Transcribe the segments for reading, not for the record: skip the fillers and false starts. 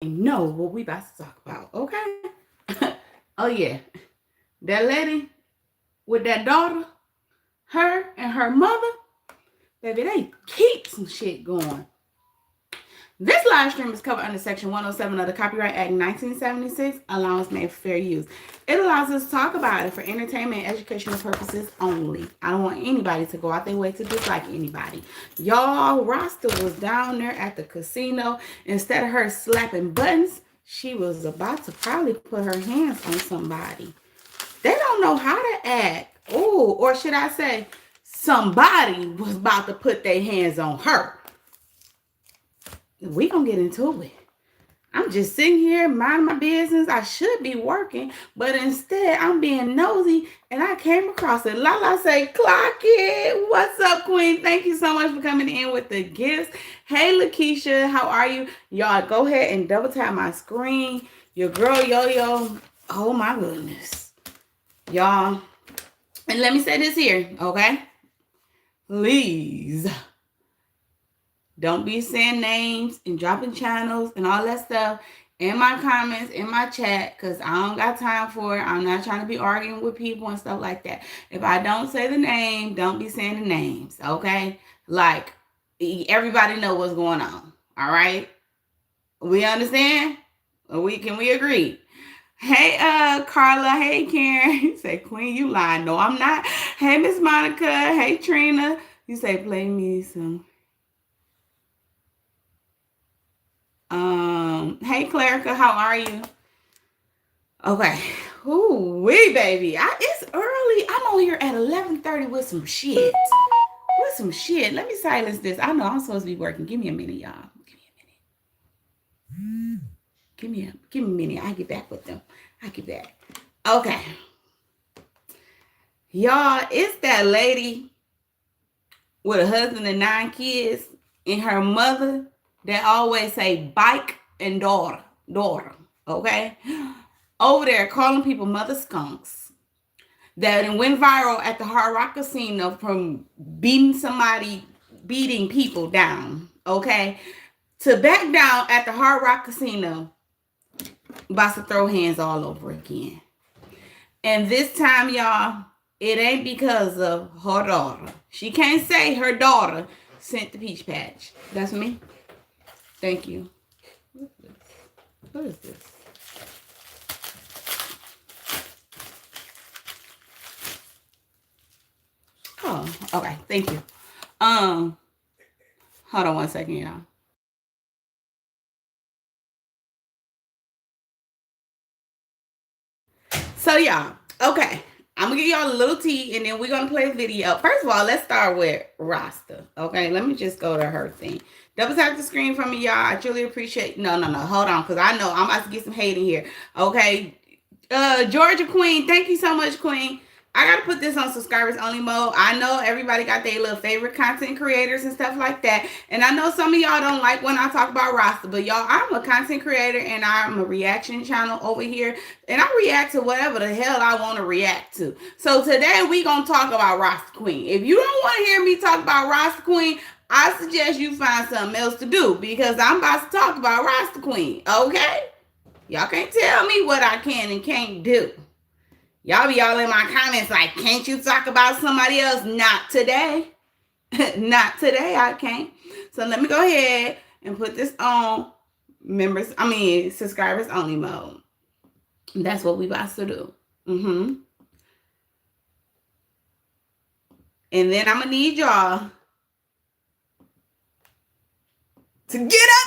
know what we about to talk about, okay? Oh yeah, that lady with that daughter, her and her mother, baby, they keep some shit going. This live stream is covered under Section 107 of the Copyright Act 1976, allowance made for fair use. It allows us to talk about it for entertainment and educational purposes only. I don't want anybody to go out their way to dislike anybody. Y'all, Rasta was down there at the casino. Instead of her slapping buttons, she was about to probably put her hands on somebody. They don't know how to act. Oh, or should I say, somebody was about to put their hands on her. We gonna get into it. I'm just sitting here minding my business. I should be working, but instead I'm being nosy and I came across it. Lala say, clock it. What's up, Queen? Thank you so much for coming in with the gifts. Hey, Lakeisha, how are you? Y'all go ahead and double tap my screen. Your girl Yo-Yo. Oh my goodness. Y'all. And let me say this here, okay? Please. Don't be saying names and dropping channels and all that stuff in my comments, in my chat, because I don't got time for it. I'm not trying to be arguing with people and stuff like that. If I don't say the name, don't be saying the names, okay? Like, everybody know what's going on, all right? We understand? Can we agree? Hey, Carla. Hey, Karen. You say, Queen, you lying. No, I'm not. Hey, Miss Monica. Hey, Trina. You say, play me some. Hey, Clarica, how are you? Okay. Ooh, wee, baby. It's early. I'm on here at 11:30 with some shit. Let me silence this. I know I'm supposed to be working. Give me a minute, y'all. Give me a minute. I get back with them. Okay. Y'all, it's that lady with a husband and 9 kids and her mother that always say bike and daughter, okay? Over there calling people mother skunks. That went viral at the Hard Rock Casino from beating people down, okay? To back down at the Hard Rock Casino, about to throw hands all over again. And this time, y'all, it ain't because of her daughter. She can't say her daughter sent the peach patch. That's me. Thank you. What is this? Oh, okay. Thank you. Hold on one second, y'all. So, y'all, okay. I'm going to give y'all a little tea, and then we're going to play a video. First of all, let's start with Rasta, okay? Let me just go to her thing. Double tap the screen for me, y'all. I truly appreciate... No. Hold on, because I know I'm about to get some hate in here, okay? Georgia Queen, thank you so much, Queen. I got to put this on subscribers only mode. I know everybody got their little favorite content creators and stuff like that. And I know some of y'all don't like when I talk about Rasta, but y'all, I'm a content creator and I'm a reaction channel over here. And I react to whatever the hell I want to react to. So today we going to talk about Rasta Queen. If you don't want to hear me talk about Rasta Queen, I suggest you find something else to do because I'm about to talk about Rasta Queen, okay? Y'all can't tell me what I can and can't do. Y'all be all in my comments like, can't you talk about somebody else? Not today. Not today, I can't. So let me go ahead and put this on subscribers only mode. That's what we about to do. And then I'm going to need y'all to get up.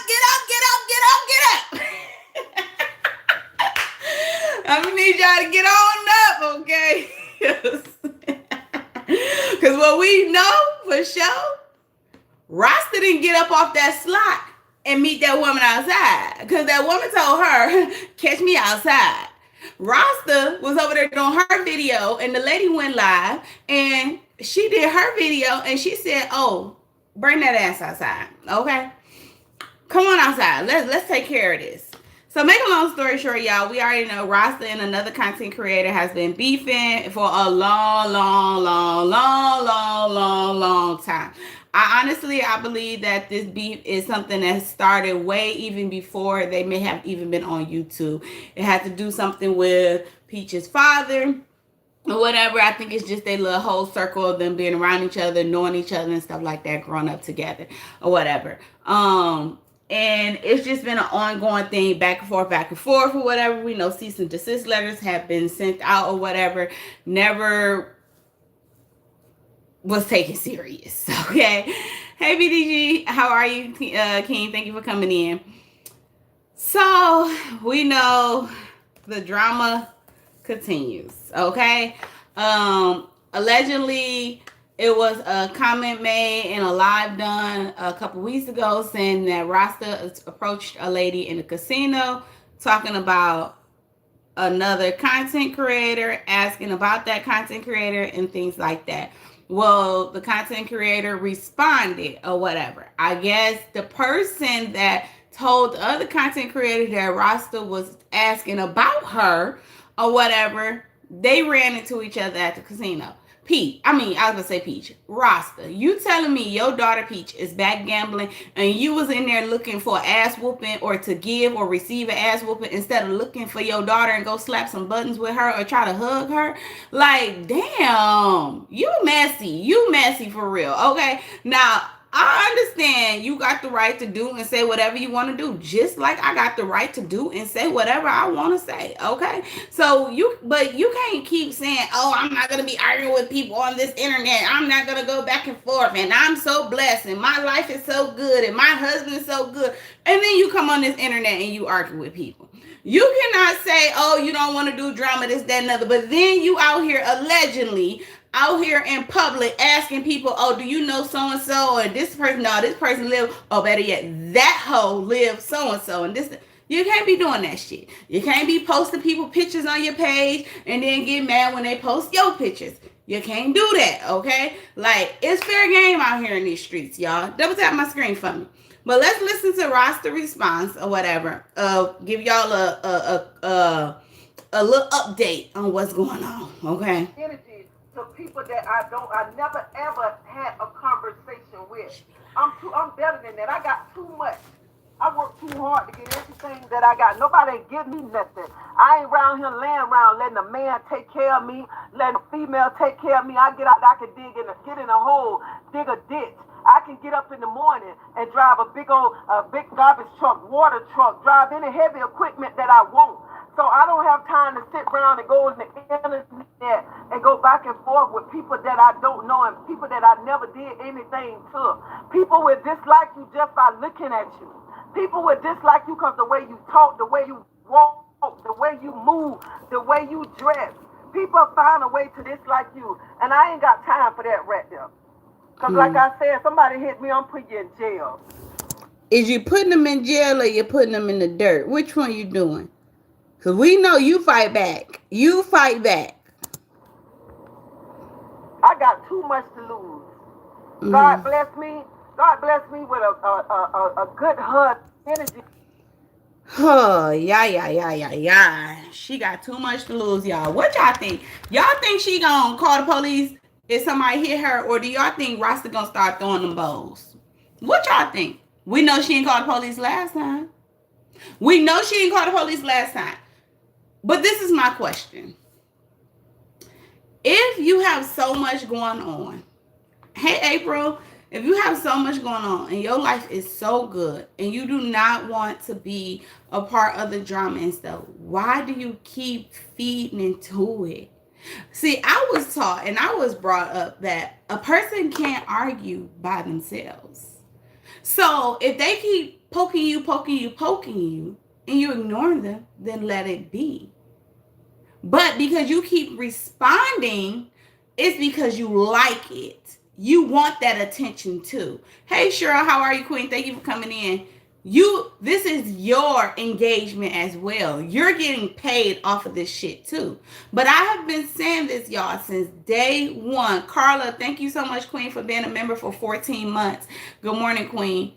I'm going to need y'all to get on up, okay? Because what we know for sure, Rasta didn't get up off that slot and meet that woman outside. Because that woman told her, catch me outside. Rasta was over there doing her video, and the lady went live, and she did her video, and she said, oh, bring that ass outside, okay? Come on outside. Let's take care of this. So make a long story short, y'all, we already know Rasta and another content creator has been beefing for a long time. I believe that this beef is something that started way even before they may have even been on YouTube. It had to do something with Peach's father or whatever. I think it's just a little whole circle of them being around each other, knowing each other and stuff like that, growing up together or whatever. And it's just been an ongoing thing, back and forth or whatever. We know cease and desist letters have been sent out or whatever. Never was taken serious. Okay. Hey BDG, how are you, King? Thank you for coming in. So we know the drama continues. Okay. Allegedly it was a comment made in a live done a couple weeks ago saying that Rasta approached a lady in a casino talking about another content creator, asking about that content creator and things like that. Well, the content creator responded or whatever. I guess the person that told the other content creator that Rasta was asking about her or whatever, they ran into each other at the casino. I was gonna say Peach. Rasta, you telling me your daughter Peach is back gambling and you was in there looking for ass whooping or to give or receive an ass whooping instead of looking for your daughter and go slap some buttons with her or try to hug her? Like, damn, you messy for real. Okay, now I understand you got the right to do and say whatever you want to do, just like I got the right to do and say whatever I want to say. Okay, so you can't keep saying, oh, I'm not gonna be arguing with people on this internet. I'm not gonna go back and forth, and I'm so blessed, and my life is so good, and my husband is so good, and then you come on this internet and you argue with people. You cannot say, oh, you don't want to do drama, this, that, and other, but then you out here allegedly out here in public asking people, oh, do you know so-and-so or this person? No, this person live, oh, better yet, that hoe lives so-and-so. And this, you can't be doing that shit. You can't be posting people pictures on your page and then get mad when they post your pictures. You can't do that, okay? Like, it's fair game out here in these streets, y'all. Double tap my screen for me. But let's listen to Rasta response or whatever. Give y'all a little update on what's going on, okay? To people that I never ever had a conversation with. I'm better than that. I got too much. I work too hard to get everything that I got. Nobody give me nothing. I ain't around here laying around letting a man take care of me, letting a female take care of me. I get out, I can get in a hole, dig a ditch. I can get up in the morning and drive a big garbage truck, water truck, drive any heavy equipment that I want. So I don't have time to sit around and go in the internet and go back and forth with people that I don't know and people that I never did anything to. People will dislike you just by looking at you. People will dislike you because the way you talk, the way you walk, the way you move, the way you dress. People find a way to dislike you. And I ain't got time for that right there. Because like I said, somebody hit me, I'm putting you in jail. Is you putting them in jail or you putting them in the dirt? Which one you doing? Because we know you fight back. You fight back. I got too much to lose. Mm-hmm. God bless me. God bless me with a good hug, energy. Oh, yeah. She got too much to lose, y'all. What y'all think? Y'all think she gonna call the police if somebody hit her? Or do y'all think Rasta gonna start throwing them bowls? What y'all think? We know she ain't called the police last time. But this is my question. If you have so much going on, hey, April, if you have so much going on and your life is so good and you do not want to be a part of the drama and stuff, why do you keep feeding into it? See, I was taught and I was brought up that a person can't argue by themselves. So if they keep poking you, and you ignore them, then let it be. But because you keep responding, it's because you like it. You want that attention too. Hey, Cheryl, how are you, Queen? Thank you for coming in. This is your engagement as well. You're getting paid off of this shit too. But I have been saying this, y'all, since day one. Carla, thank you so much, Queen, for being a member for 14 months. Good morning, Queen.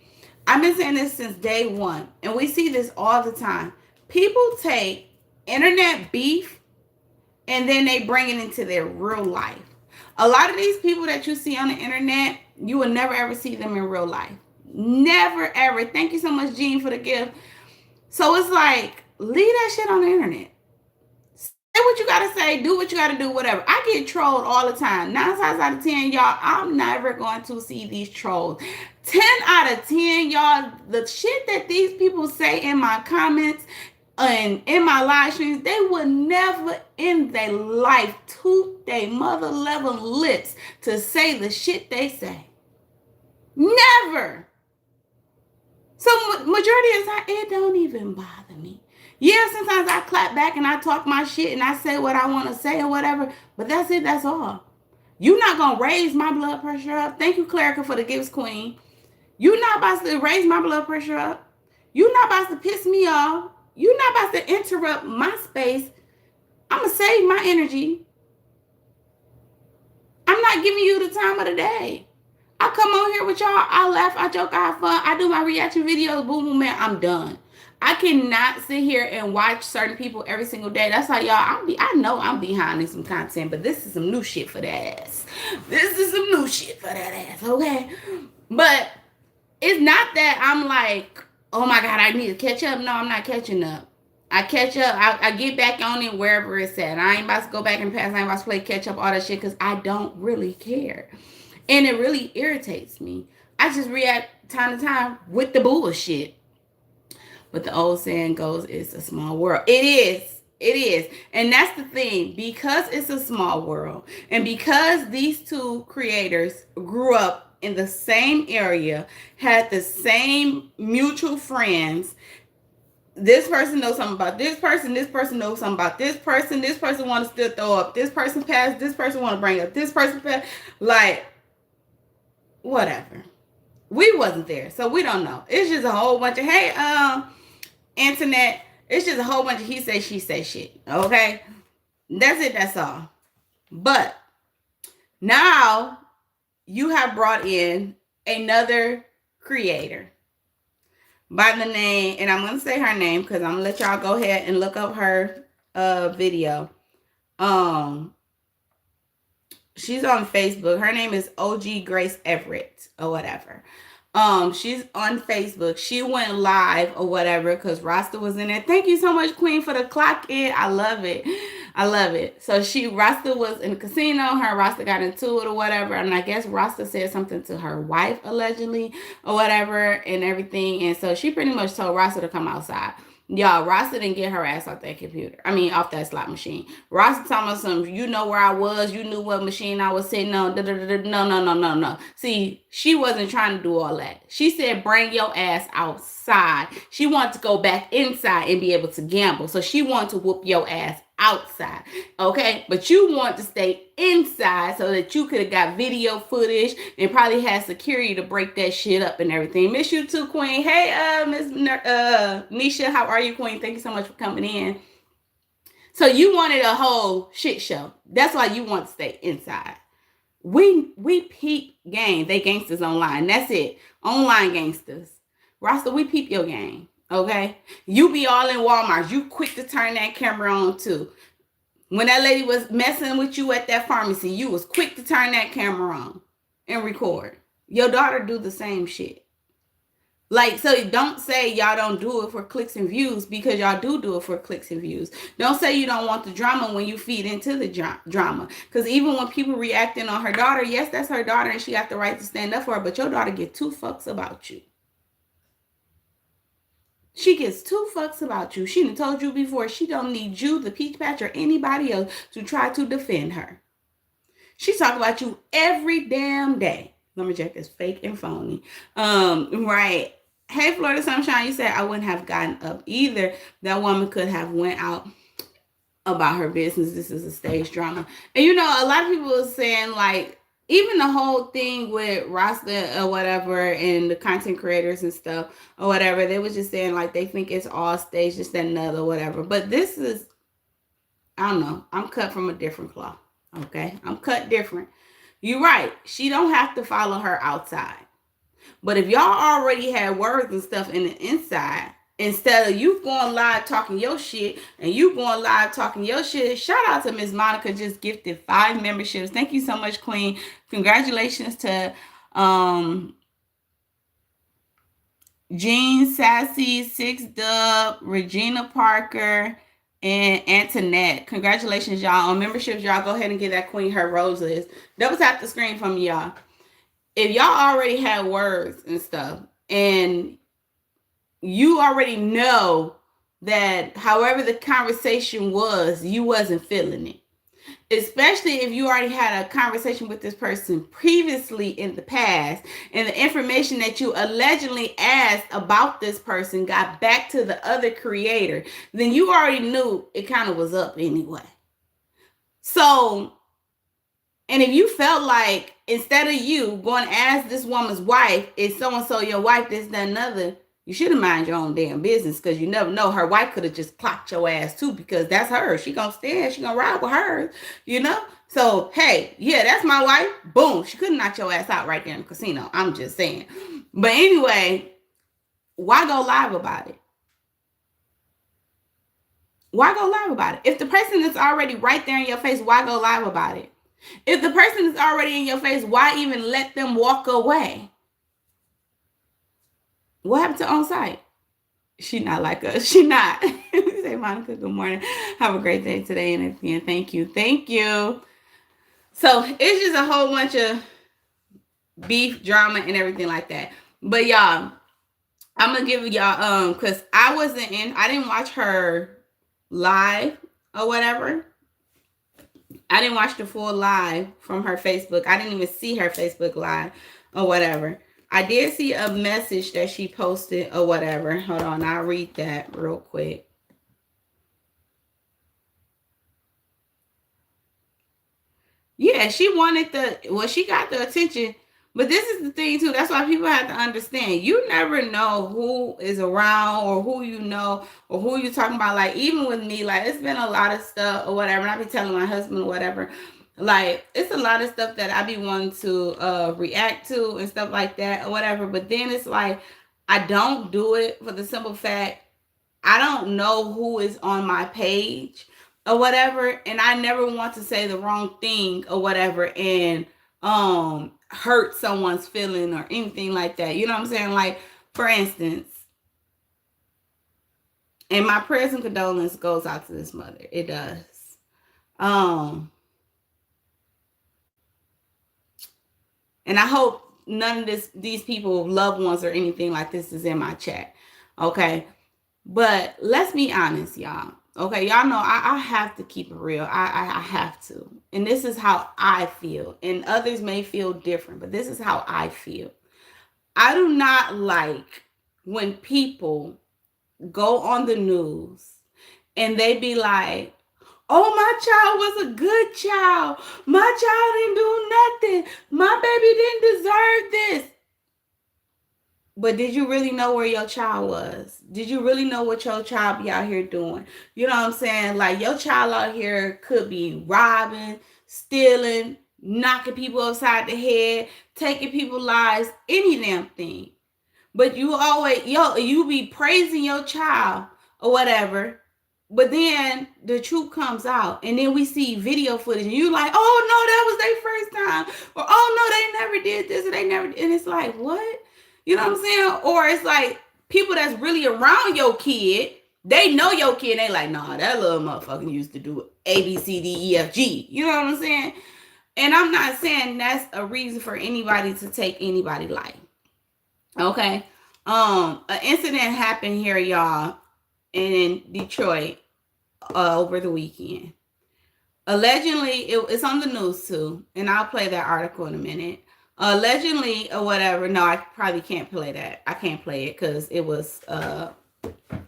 I've been saying this since day one, and we see this all the time. People take internet beef and then they bring it into their real life. A lot of these people that you see on the internet, you will never ever see them in real life. Never ever. Thank you so much, Jean, for the gift. So it's like, leave that shit on the internet. Say what you gotta say, do what you gotta do, whatever. I get trolled all the time. 9 times out of 10, y'all, I'm never going to see these trolls. 10 out of 10, y'all, the shit that these people say in my comments and in my live streams, they would never in their life toot their mother level lips to say the shit they say. Never. So majority of the time, it don't even bother me. Yeah, sometimes I clap back and I talk my shit and I say what I want to say or whatever, but that's it, that's all. You're not going to raise my blood pressure up. Thank you, Clerica, for the gifts, queen. You're not about to raise my blood pressure up. You're not about to piss me off. You're not about to interrupt my space. I'm going to save my energy. I'm not giving you the time of the day. I come on here with y'all. I laugh, I joke, I have fun. I do my reaction videos. Boom, boom, man. I'm done. I cannot sit here and watch certain people every single day. That's how y'all, I know I'm behind in some content, but this is some new shit for that ass. This is some new shit for that ass, okay? But it's not that I'm like, oh my God, I need to catch up. No, I'm not catching up. I catch up. I get back on it wherever it's at. I ain't about to go back and pass. I ain't about to play catch up, all that shit, because I don't really care. And it really irritates me. I just react time to time with the bullshit. But the old saying goes, it's a small world. It is. It is. And that's the thing. Because it's a small world, and because these two creators grew up in the same area, had the same mutual friends, this person knows something about this person knows something about this person wants to still throw up, this person passed, this person want to bring up this person passed, like, whatever. We wasn't there, so we don't know. It's just a whole bunch of, hey, internet, it's just a whole bunch of he say, she say shit, okay? That's it, that's all. But now you have brought in another creator by the name, and I'm going to say her name because I'm going to let y'all go ahead and look up her video. She's on Facebook. Her name is OG Grace Everett or whatever. She's on Facebook. She went live or whatever because Rasta was in there. Thank you so much, Queen, for the clock in. I love it. I love it. So Rasta was in the casino. Her and Rasta got into it or whatever. And I guess Rasta said something to her wife allegedly or whatever and everything. And so she pretty much told Rasta to come outside. Y'all, Rasta didn't get her ass off that computer. I mean, off that slot machine. Rasta talking about something, you know where I was, you knew what machine I was sitting on. No. See, she wasn't trying to do all that. She said, bring your ass outside. She wanted to go back inside and be able to gamble. So she wanted to whoop your ass outside, okay? But you want to stay inside so that you could have got video footage and probably had security to break that shit up and everything. Miss you too, Queen. Hey, Miss Nisha, how are you, Queen? Thank you so much for coming in. So you wanted a whole shit show. That's why you want to stay inside. We peep game. They gangsters online. That's it. Online gangsters. Rasta, we peep your game. Okay, you be all in Walmart. You quick to turn that camera on too. When that lady was messing with you at that pharmacy, you was quick to turn that camera on and record. Your daughter do the same shit. Like, so don't say y'all don't do it for clicks and views, because y'all do it for clicks and views. Don't say you don't want the drama when you feed into the drama. Because even when people reacting on her daughter, yes, that's her daughter and she got the right to stand up for her, but your daughter get 2 fucks about you. She gets 2 fucks about you. She done told you before she don't need you, the Peach Patch, or anybody else to try to defend her. She talk about you every damn day. Let me check this, fake and phony. Right. Hey, Florida Sunshine, you said I wouldn't have gotten up either. That woman could have went out about her business. This is a stage drama. And you know, a lot of people are saying, like, even the whole thing with Rasta or whatever and the content creators and stuff or whatever, they was just saying like they think it's all staged, just another whatever. But this is, I don't know. I'm cut from a different cloth. Okay, I'm cut different. You're right. She don't have to follow her outside. But if y'all already had words and stuff in the inside, instead of you going live talking your shit and you going live talking your shit, shout out to Miss Monica, just gifted 5 memberships. Thank you so much, Queen. Congratulations to Jean Sassy, Six Dub, Regina Parker, and Antoinette. Congratulations, y'all, on memberships. Y'all go ahead and get that Queen her roses. Double tap the screen from y'all. If y'all already had words and stuff, and you already know that however the conversation was, you wasn't feeling it. Especially if you already had a conversation with this person previously in the past, and the information that you allegedly asked about this person got back to the other creator, then you already knew it kind of was up anyway. So, and if you felt like instead of you going to ask this woman's wife, is so-and-so your wife, this, that, another, you should have mind your own damn business, because you never know. Her wife could have just clocked your ass too, because that's her. She gonna stand. She gonna ride with her, you know? So, hey, yeah, that's my wife. Boom. She couldn't knock your ass out right there in the casino. I'm just saying. But anyway, why go live about it? Why go live about it? If the person is already right there in your face, why go live about it? If the person is already in your face, why even let them walk away? What happened to on site? She not like us. She not. Say, Monica, good morning. Have a great day today. And again, thank you. Thank you. So it's just a whole bunch of beef drama and everything like that. But y'all, I'm going to give y'all, because I didn't watch her live or whatever. I didn't watch the full live from her Facebook. I didn't even see her Facebook live or whatever. I did see a message that she posted or whatever. Hold on, I'll read that real quick. Yeah, she got the attention. But this is the thing too. That's why people have to understand. You never know who is around or who you know or who you're talking about. Like, even with me, like, it's been a lot of stuff or whatever. And I be telling my husband or whatever. Like, it's a lot of stuff that I be wanting to react to and stuff like that or whatever. But then it's like, I don't do it for the simple fact I don't know who is on my page or whatever. And I never want to say the wrong thing or whatever and hurt someone's feeling or anything like that. You know what I'm saying? Like, for instance, and my prayers and condolence goes out to this mother. It does. And I hope none of these people, loved ones or anything like this, is in my chat. Okay. But let's be honest, y'all. Okay. Y'all know I have to keep it real. I have to. And this is how I feel. And others may feel different, but this is how I feel. I do not like when people go on the news and they be like, oh, my child was a good child. My child didn't do nothing. My baby didn't deserve this. But did you really know where your child was? Did you really know what your child be out here doing? You know what I'm saying? Like, your child out here could be robbing, stealing, knocking people upside the head, taking people's lives, any damn thing. But you be praising your child or whatever. But then the truth comes out, and then we see video footage, and you like, oh no, that was their first time, or oh no, they never did this, or they never. And it's like, what? You know what I'm saying? Or it's like people that's really around your kid, they know your kid, and they like, nah, that little motherfucker used to do A, B, C, D, E, F, G. You know what I'm saying? And I'm not saying that's a reason for anybody to take anybody's life. Okay. An incident happened here, y'all, in Detroit over the weekend. Allegedly, it's on the news too, and I'll play that article in a minute. Allegedly or whatever. No, I probably can't play that. I can't play it because it was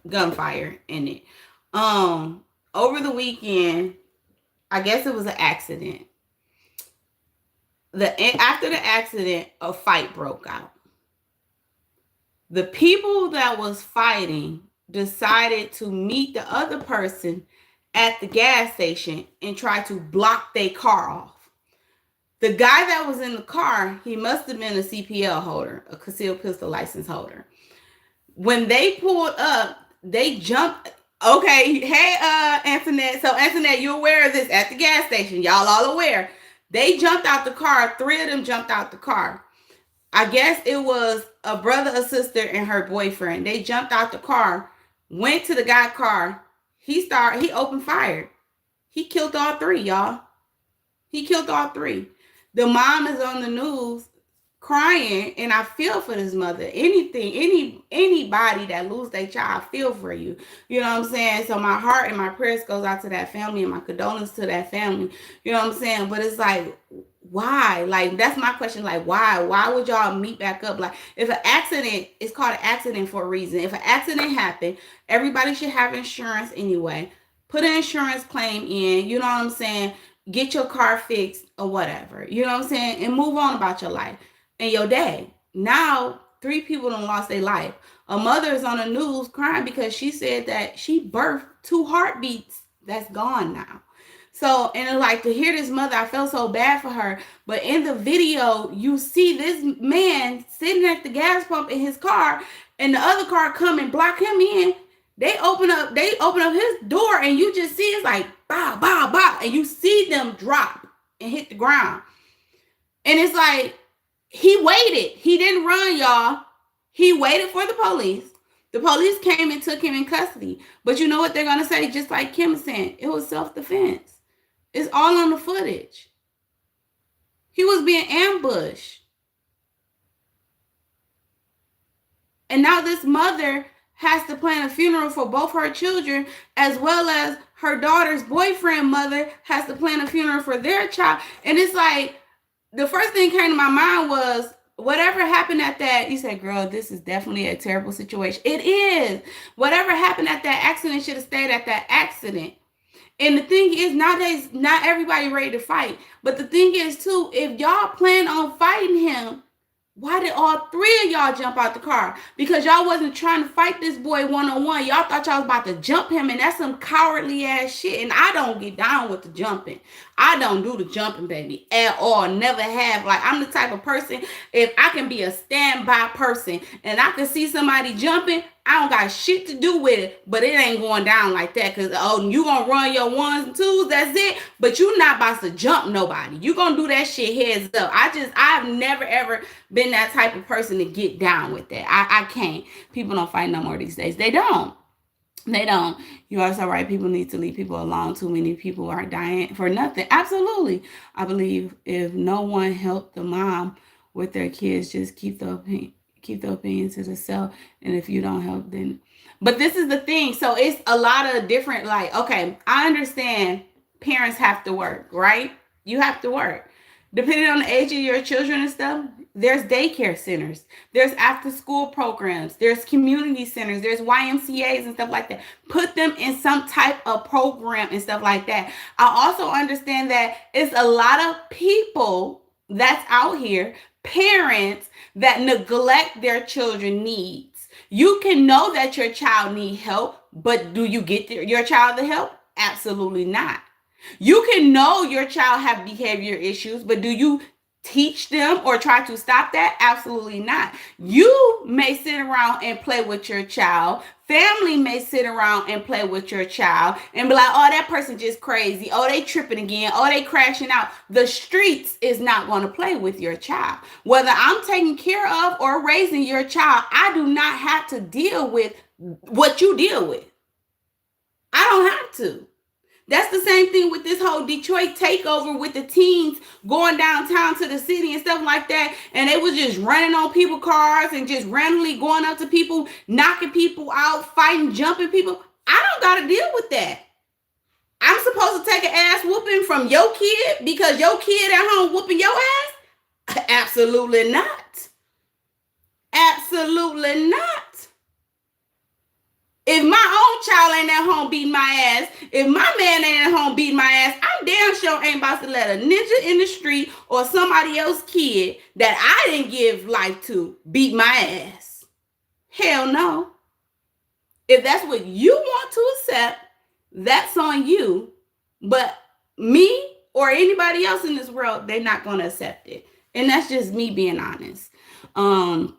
gunfire in it. Over the weekend, I guess it was an accident. After the accident, a fight broke out. The people that was fighting decided to meet the other person at the gas station and try to block their car off. The guy that was in the car, he must have been a CPL holder, a concealed pistol license holder. When they pulled up, they jumped. Okay, hey, Antoinette. So, Antoinette, you aware of this at the gas station? Y'all all aware? They jumped out the car. 3 of them jumped out the car. I guess it was a brother, a sister, and her boyfriend. They jumped out the car, went to the guy's car. He opened fire. He killed all 3, y'all. He killed all 3. The mom is on the news crying, and I feel for this mother. Anybody that lose their child, I feel for you. You know what I'm saying? So my heart and my prayers goes out to that family, and my condolences to that family. You know what I'm saying? But it's like, why? Like, that's my question. Like, why? Why would y'all meet back up? Like, if an accident, it's called an accident for a reason. If an accident happened, everybody should have insurance anyway. Put an insurance claim in, you know what I'm saying? Get your car fixed or whatever. You know what I'm saying? And move on about your life and your day. Now, 3 people done lost their life. A mother is on the news crying because she said that she birthed 2 heartbeats that's gone now. So, and like, to hear this mother, I felt so bad for her. But in the video, you see this man sitting at the gas pump in his car, and the other car come and block him in. They open up his door, and you just see it's like bow, bow, bow, and you see them drop and hit the ground. And it's like, he waited. He didn't run, y'all. He waited for the police. The police came and took him in custody. But you know what they're going to say? Just like Kim is saying, it was self-defense. It's all on the footage. He was being ambushed. And now this mother has to plan a funeral for both her children, as well as her daughter's boyfriend mother has to plan a funeral for their child. And it's like, the first thing came to my mind was, whatever happened at that, you said, girl, this is definitely a terrible situation. It is. Whatever happened at that accident should have stayed at that accident. And the thing is, nowadays, not everybody ready to fight. But the thing is, too, if y'all plan on fighting him, why did all 3 of y'all jump out the car? Because y'all wasn't trying to fight this boy one-on-one. Y'all thought y'all was about to jump him, and that's some cowardly ass shit. And I don't get down with the jumping. I don't do the jumping, baby, at all. Never have. Like, I'm the type of person, if I can be a standby person and I can see somebody jumping, I don't got shit to do with it, but it ain't going down like that. Because, oh, you going to run your 1s and 2s, that's it. But you not about to jump nobody. You going to do that shit heads up. I've never, ever been that type of person to get down with that. I can't. People don't fight no more these days. They don't. They don't. You are so right. People need to leave people alone. Too many people are dying for nothing. Absolutely. I believe if no one helped the mom with their kids, just keep the opinion to themselves. And if you don't help, then. But this is the thing. So it's a lot of different, like, okay, I understand parents have to work, right? You have to work. Depending on the age of your children and stuff, there's daycare centers, there's after school programs, there's community centers, there's YMCAs and stuff like that. Put them in some type of program and stuff like that. I also understand that it's a lot of people that's out here, parents that neglect their children's needs. You can know that your child needs help, but do you get your child the help? Absolutely not. You can know your child have behavior issues, but do you teach them or try to stop that? Absolutely not. You may sit around and play with your child. Family may sit around and play with your child and be like, oh, that person just crazy. Oh, they tripping again. Oh, they crashing out. The streets is not going to play with your child. Whether I'm taking care of or raising your child, I do not have to deal with what you deal with. I don't have to. That's the same thing with this whole Detroit takeover with the teens going downtown to the city and stuff like that. And they was just running on people's cars and just randomly going up to people, knocking people out, fighting, jumping people. I don't got to deal with that. I'm supposed to take an ass whooping from your kid because your kid at home whooping your ass? Absolutely not. Absolutely not. If my own child ain't at home beating my ass, if my man ain't at home beating my ass, I'm damn sure ain't about to let a ninja in the street or somebody else's kid that I didn't give life to beat my ass. Hell no. If that's what you want to accept, that's on you. But me or anybody else in this world, they're not going to accept it. And that's just me being honest. 3-1.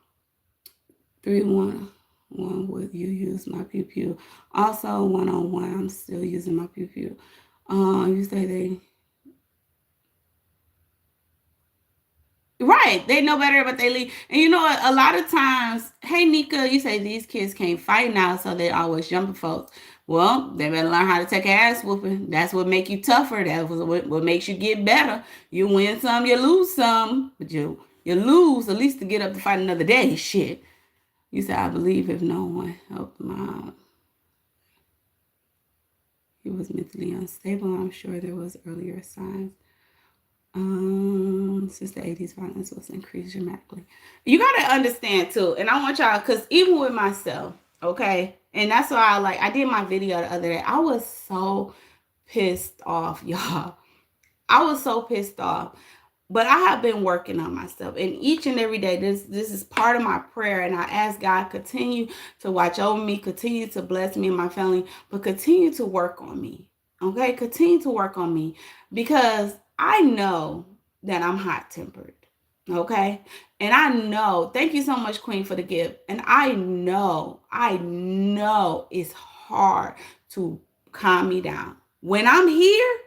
one-on-one, would you use my pew-pew? Also, one-on-one, I'm still using my pew-pew. You say they... Right, they know better, but they leave. And you know what? A lot of times, hey Nika, you say these kids can't fight now, so they always jumping folks. Well, they better learn how to take an ass whooping. That's what make you tougher. That's what makes you get better. You win some, you lose some, but you lose at least to get up to fight another day. Shit. You say, I believe if no one helped him out, he was mentally unstable. I'm sure there was earlier signs. Since the 80s, violence was increased dramatically. You gotta understand too, and I want y'all, because even with myself, okay, and that's why I did my video the other day. I was so pissed off, y'all. I was so pissed off. But I have been working on myself, and each and every day, this is part of my prayer, and I ask God, continue to watch over me, continue to bless me and my family, but continue to work on me, okay? Continue to work on me, because I know that I'm hot-tempered, okay? And I know, thank you so much, Queen, for the gift, and I know it's hard to calm me down. When I'm here,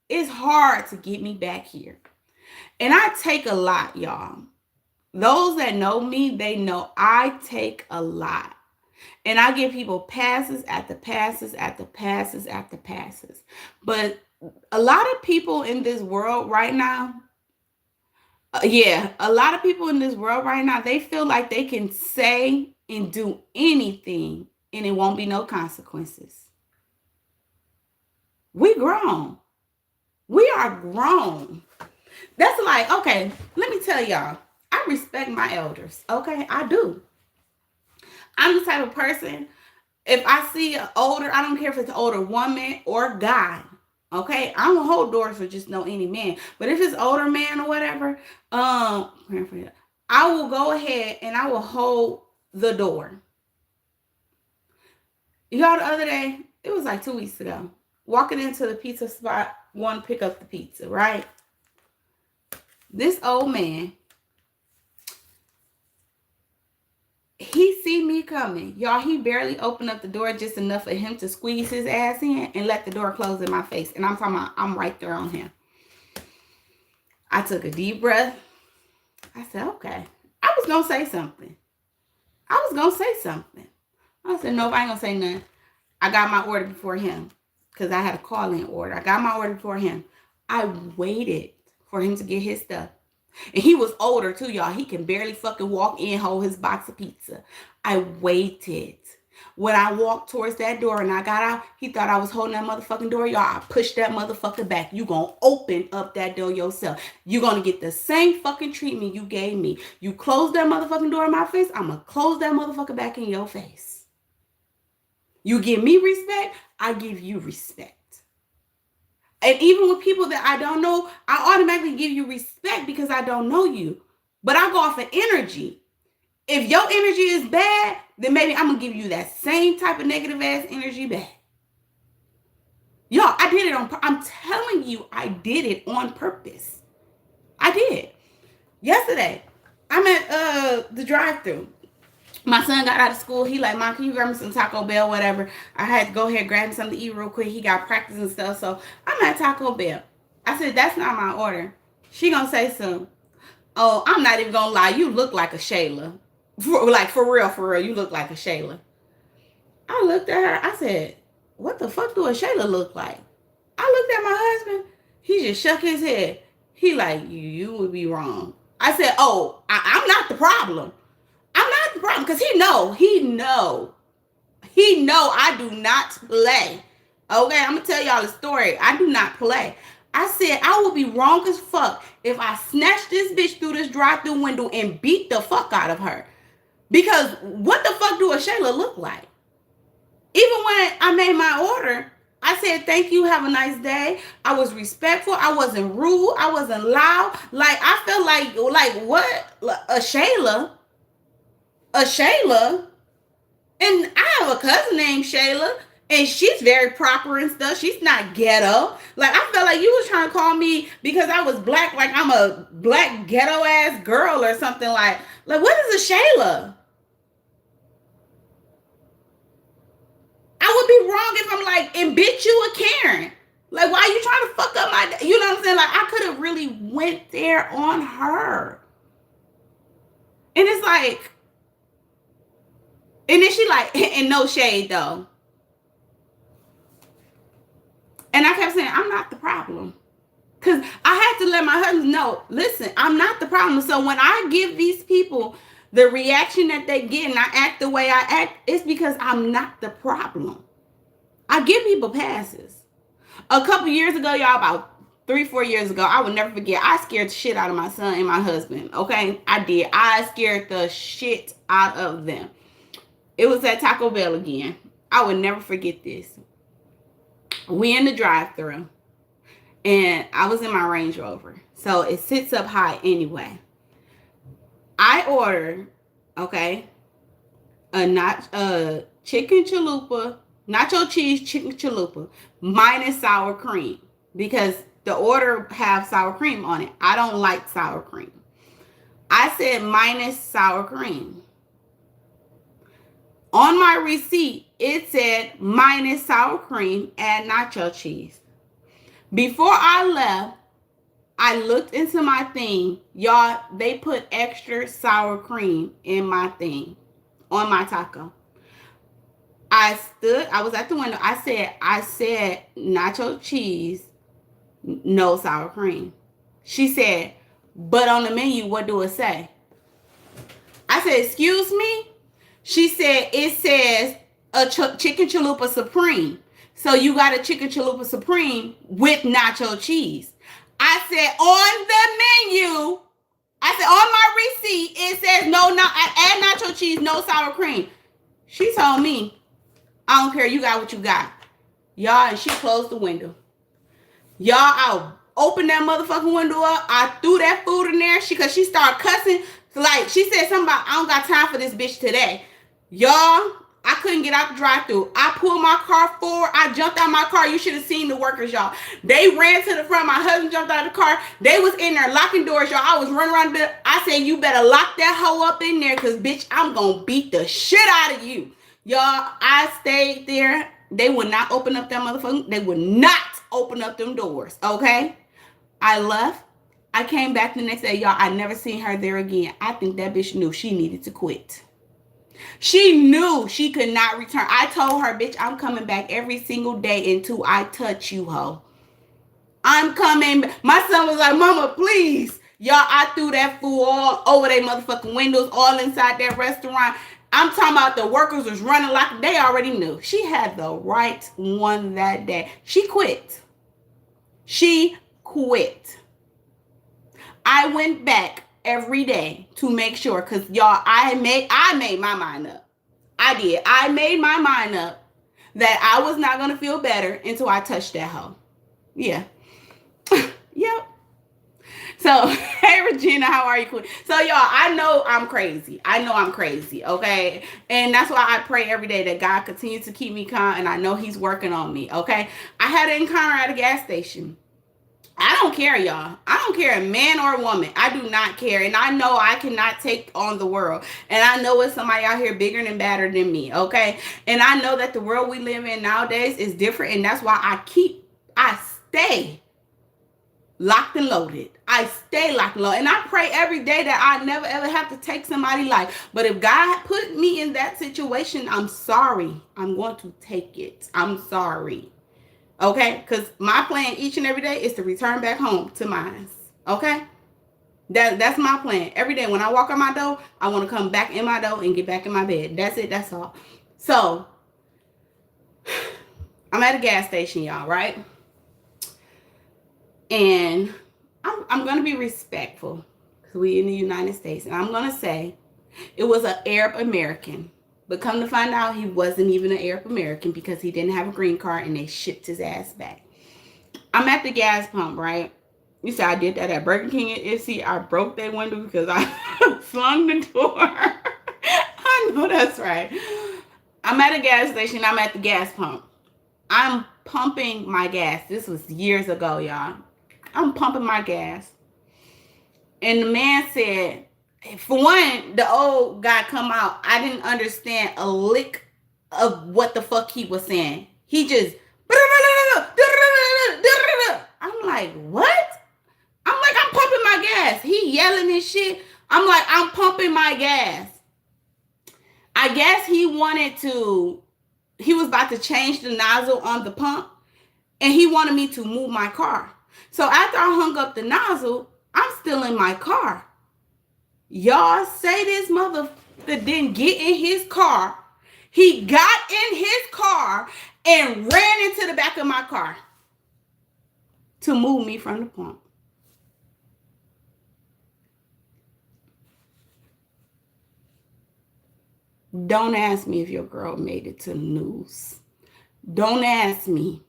it's hard to get me back here. And I take a lot, y'all. Those that know me, they know I take a lot. And I give people passes after passes after passes after passes. But a lot of people in this world right now, a lot of people in this world right now, they feel like they can say and do anything and it won't be no consequences. We grown. We are grown. That's like, okay, let me tell y'all, I respect my elders, okay? I do. I'm the type of person, if I see an older, I don't care if it's an older woman or guy, okay? I don't hold doors for just any man. But if it's older man or whatever, I will go ahead and I will hold the door. Y'all, the other day, it was like 2 weeks ago, walking into the pizza spot, going to pick up the pizza, right? This old man, he see me coming. Y'all, he barely opened up the door just enough for him to squeeze his ass in and let the door close in my face. And I'm talking about, I'm right there on him. I took a deep breath. I said, okay. I was going to say something. I said, no, I ain't going to say nothing. I got my order before him because I had a call-in order. I got my order before him. I waited for him to get his stuff. And he was older too, y'all. He can barely fucking walk in, hold his box of pizza. I waited. When I walked towards that door and I got out, he thought I was holding that motherfucking door. Y'all, I pushed that motherfucker back. You gonna open up that door yourself. You gonna get the same fucking treatment you gave me. You closed that motherfucking door in my face, I'm gonna close that motherfucker back in your face. You give me respect, I give you respect. And even with people that I don't know, I automatically give you respect because I don't know you. But I go off of energy. If your energy is bad, then maybe I'm going to give you that same type of negative ass energy back. Y'all, I did it I'm telling you, I did it on purpose. I did. Yesterday, I'm at the drive-thru. My son got out of school. He like, Mom, can you grab me some Taco Bell, whatever? I had to go ahead and grab him something to eat real quick. He got practice and stuff. So I'm at Taco Bell. I said, that's not my order. She gonna say something. Oh, I'm not even gonna lie. You look like a Shayla. For real, you look like a Shayla. I looked at her. I said, what the fuck do a Shayla look like? I looked at my husband. He just shook his head. He like, you would be wrong. I said, oh, I'm not the problem. I'm not the problem because he know I do not play. Okay, I'm gonna tell y'all a story. I do not play. I said I would be wrong as fuck if I snatched this bitch through this drive-through window and beat the fuck out of her. Because what the fuck do a Shayla look like? Even when I made my order, I said, thank you, have a nice day. I was respectful. I wasn't rude. I wasn't loud. Like, I felt like what? A Shayla? And I have a cousin named Shayla, and she's very proper and stuff. She's not ghetto. Like, I felt like you was trying to call me because I was black, like I'm a black ghetto ass girl or something. Like what is a Shayla? would be wrong if I'm like, and bitch, you a Karen. Like, why are you trying to fuck up my day? You know what I'm saying? Like, I could have really went there on her. And it's like, and then she like, and no shade though. And I kept saying, I'm not the problem. Because I had to let my husband know, listen, I'm not the problem. So when I give these people the reaction that they get and I act the way I act, it's because I'm not the problem. I give people passes. A couple years ago, y'all, about 3-4 years ago, I will never forget, I scared the shit out of my son and my husband. Okay? I did. I scared the shit out of them. It was at Taco Bell again. I would never forget this. We in the drive-thru. And I was in my Range Rover. So it sits up high anyway. I ordered, okay, a chicken chalupa, nacho cheese chicken chalupa, minus sour cream. Because the order have sour cream on it. I don't like sour cream. I said minus sour cream. On my receipt, it said minus sour cream and nacho cheese. Before I left, I looked into my thing. Y'all, they put extra sour cream in my thing, on my taco. I was at the window. I said nacho cheese, no sour cream. She said, but on the menu, what do it say? I said, excuse me? She said, it says a chicken chalupa supreme. So you got a chicken chalupa supreme with nacho cheese. I said on the menu, I said on my receipt, it says add nacho cheese, no sour cream. She told me, I don't care, you got what you got. Y'all, and she closed the window. Y'all, I opened that motherfucking window up. I threw that food in there. Cause she started cussing. Like, she said something about, I don't got time for this bitch today. Y'all, I couldn't get out the drive-thru. I pulled my car forward. I jumped out my car. You should have seen the workers, y'all. They ran to the front. My husband jumped out of the car. They was in there locking doors, y'all. I was running around the... I said, you better lock that hoe up in there because, bitch, I'm going to beat the shit out of you. Y'all, I stayed there. They would not open up that motherfucker. They would not open up them doors, okay? I left. I came back the next day, y'all. I never seen her there again. I think that bitch knew she needed to quit. She knew she could not return. I told her, bitch, I'm coming back every single day until I touch you, hoe. I'm coming. My son was like, mama, please. Y'all, I threw that food all over their motherfucking windows, all inside that restaurant. I'm talking about the workers was running like they already knew. She had the right one that day. She quit. She quit. I went back every day to make sure, because y'all, I made my mind up. I did. I made my mind up that I was not going to feel better until I touched that hoe. Yeah. Yep. So, hey, Regina, how are you? So, y'all, I know I'm crazy. Okay? And that's why I pray every day that God continues to keep me calm, and I know he's working on me, okay? I had an encounter at a gas station. I don't care, y'all. I don't care, man or woman. I do not care. And I know I cannot take on the world. And I know it's somebody out here bigger and badder than me, okay? And I know that the world we live in nowadays is different. And that's why I stay locked and loaded. I stay locked and loaded. And I pray every day that I never, ever have to take somebody's life. But if God put me in that situation, I'm sorry. I'm going to take it. I'm sorry. Okay, because my plan each and every day is to return back home to mine. Okay, that's my plan. Every day when I walk out my door, I want to come back in my door and get back in my bed. That's it. That's all. So I'm at a gas station, y'all, right? And I'm gonna be respectful because we in the United States, and I'm gonna say it was an Arab American. But come to find out, he wasn't even an Arab American because he didn't have a green card and they shipped his ass back. I'm at the gas pump, right? You see, I did that at Burger King and Ipsy. I broke that window because I flung the door. I know that's right. I'm at a gas station. I'm at the gas pump. I'm pumping my gas. This was years ago, y'all. I'm pumping my gas. And the man said, for one, the old guy come out. I didn't understand a lick of what the fuck he was saying. He just, I'm like, what? I'm like, I'm pumping my gas. He yelling and shit. I'm like, I'm pumping my gas. I guess he was about to change the nozzle on the pump, and he wanted me to move my car. So after I hung up the nozzle, I'm still in my car. Y'all say this motherfucker didn't get in his car. He got in his car and ran into the back of my car to move me from the pump. Don't ask me if your girl made it to the news. Don't ask me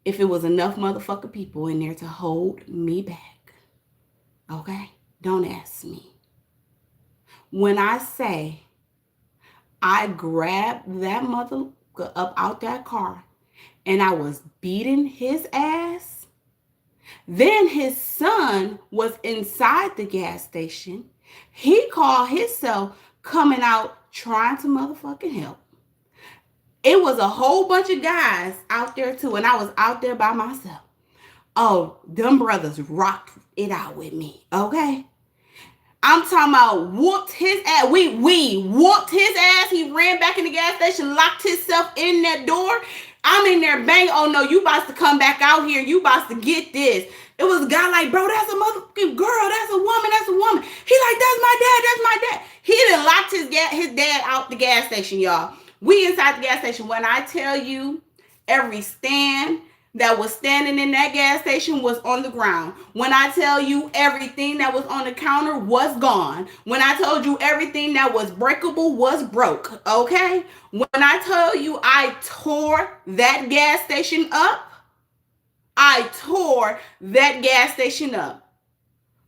if it was enough motherfucking people in there to hold me back. Okay? Don't ask me. When I say I grabbed that mother up out that car and I was beating his ass, then his son was inside the gas station. He called himself coming out trying to motherfucking help. It was a whole bunch of guys out there too, and I was out there by myself. Oh, them brothers rocked it out with me, okay? I'm talking about whooped his ass. We whooped his ass. He ran back in the gas station, locked himself in that door. I'm in there, bang. Oh no, you about to come back out here. You about to get this. It was a guy like, bro, that's a motherfucking girl. That's a woman. That's a woman. He like, that's my dad. That's my dad. He done locked his dad out the gas station, y'all. We inside the gas station. When I tell you, every stand that was standing in that gas station was on the ground. When I tell you everything that was on the counter was gone. When I told you everything that was breakable was broke, okay? When I tell you I tore that gas station up, I tore that gas station up.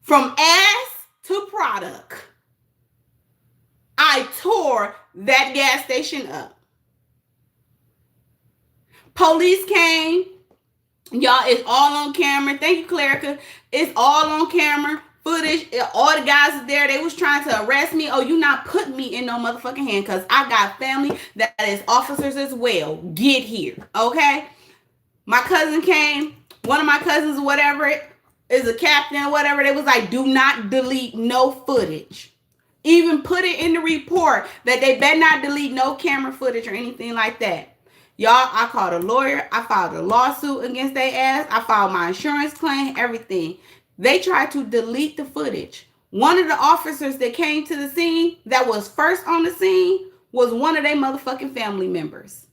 From ass to product. I tore that gas station up. Police came. Y'all, it's all on camera. Thank you, Clerica. It's all on camera. Footage. All the guys is there. They was trying to arrest me. Oh, you not putting me in no motherfucking hand because I got family that is officers as well. Get here. Okay? My cousin came. One of my cousins, whatever, is a captain or whatever. They was like, do not delete no footage. Even put it in the report that they better not delete no camera footage or anything like that. Y'all, I called a lawyer. I filed a lawsuit against their ass. I filed my insurance claim, everything. They tried to delete the footage. One of the officers that came to the scene, that was first on the scene, was one of their motherfucking family members.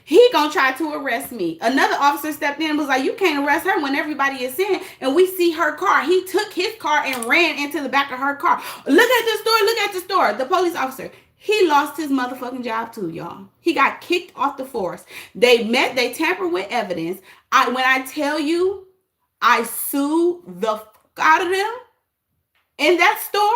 He gonna try to arrest me. Another officer stepped in and was like, you can't arrest her when everybody is in and we see her car. He took his car and ran into the back of her car. Look at the store, look at the store. The police officer, he lost his motherfucking job too, y'all. He got kicked off the force. They tampered with evidence. When I tell you, I sued the fuck out of them in that store.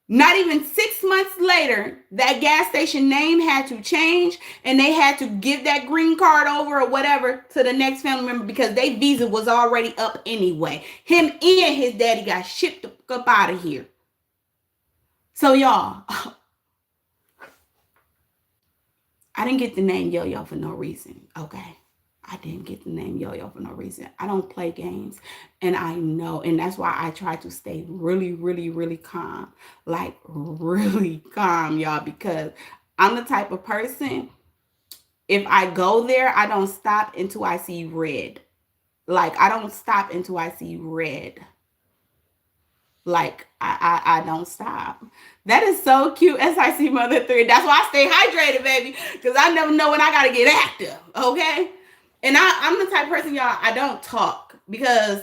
Not even 6 months later, that gas station name had to change and they had to give that green card over or whatever to the next family member because their visa was already up anyway. Him and his daddy got shipped up out of here. So y'all, I didn't get the name Yo-Yo for no reason, okay? I didn't get the name Yo-Yo for no reason. I don't play games, and I know, and that's why I try to stay really, really, really calm. Like, really calm, y'all, because I'm the type of person, if I go there, I don't stop until I see red. Like, I don't stop until I see red. Like, I don't stop. That is so cute, SIC Mother 3. That's why I stay hydrated, baby, because I never know when I got to get active, okay? And I'm the type of person, y'all, I don't talk because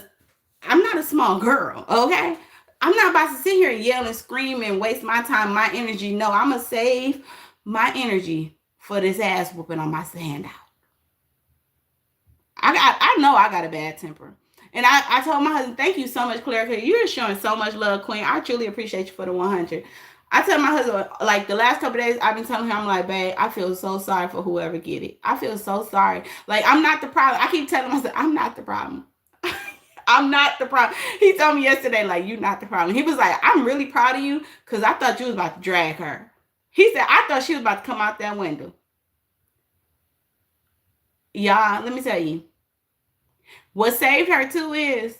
I'm not a small girl, okay? I'm not about to sit here and yell and scream and waste my time, my energy. No, I'm going to save my energy for this ass whooping on my stand out. I know I got a bad temper. And I told my husband, thank you so much, Claire, because you're showing so much love, Queen. I truly appreciate you for the 100. I tell my husband, like, the last couple of days, I've been telling him, I'm like, babe, I feel so sorry for whoever get it. I feel so sorry. Like, I'm not the problem. I keep telling myself, I'm not the problem. I'm not the problem. He told me yesterday, like, you're not the problem. He was like, I'm really proud of you because I thought you was about to drag her. He said, I thought she was about to come out that window. Y'all, let me tell you. What saved her too is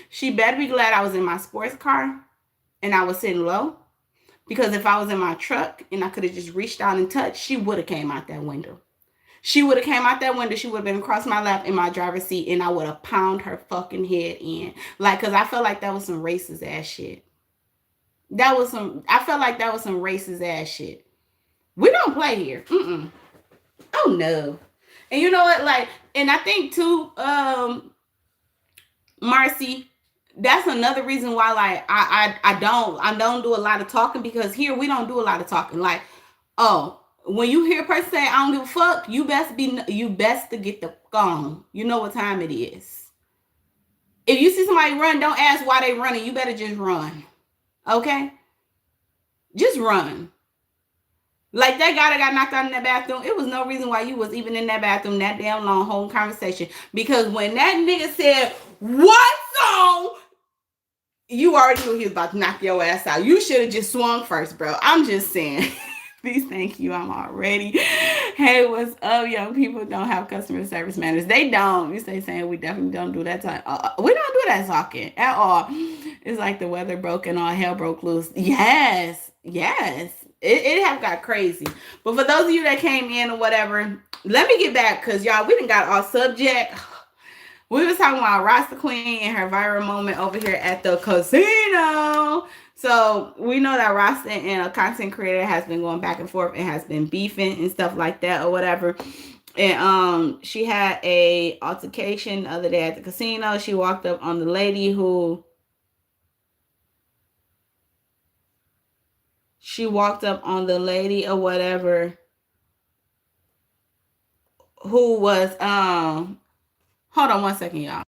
she better be glad I was in my sports car and I was sitting low. Because if I was in my truck and I could have just reached out and touched, she would have came out that window. She would have came out that window. She would have been across my lap in my driver's seat, and I would have pounded her fucking head in. Like, cause I felt like that was some racist ass shit. I felt like that was some racist ass shit. We don't play here. Mm-mm. Oh no. And you know what? Like, and I think too, Marcy, that's another reason why, like, I don't do a lot of talking, because here we don't do a lot of talking. Like, oh, when you hear a person say I don't give a fuck, you best to get the gone. You know what time it is. If you see somebody run, don't ask why they running. You better just run. Okay? Just run. Like that guy that got knocked out in that bathroom, it was no reason why you was even in that bathroom that damn long whole conversation. Because when that nigga said, what song? You already knew he was about to knock your ass out. You should have just swung first, bro. I'm just saying. Please, thank you. I'm already. Hey, what's up, young people? Don't have customer service manners. They don't. You stay saying we definitely don't do that time. We don't do that talking at all. It's like the weather broke and all hell broke loose. Yes. It have got crazy. But for those of you that came in or whatever, let me get back, because y'all, we done got off subject. We was talking about Rasta Queen and her viral moment over here at the casino. So we know that Rasta and a content creator has been going back and forth and has been beefing and stuff like that or whatever. And she had a altercation the other day at the casino. She walked up on the lady who or whatever who was hold on one second, y'all.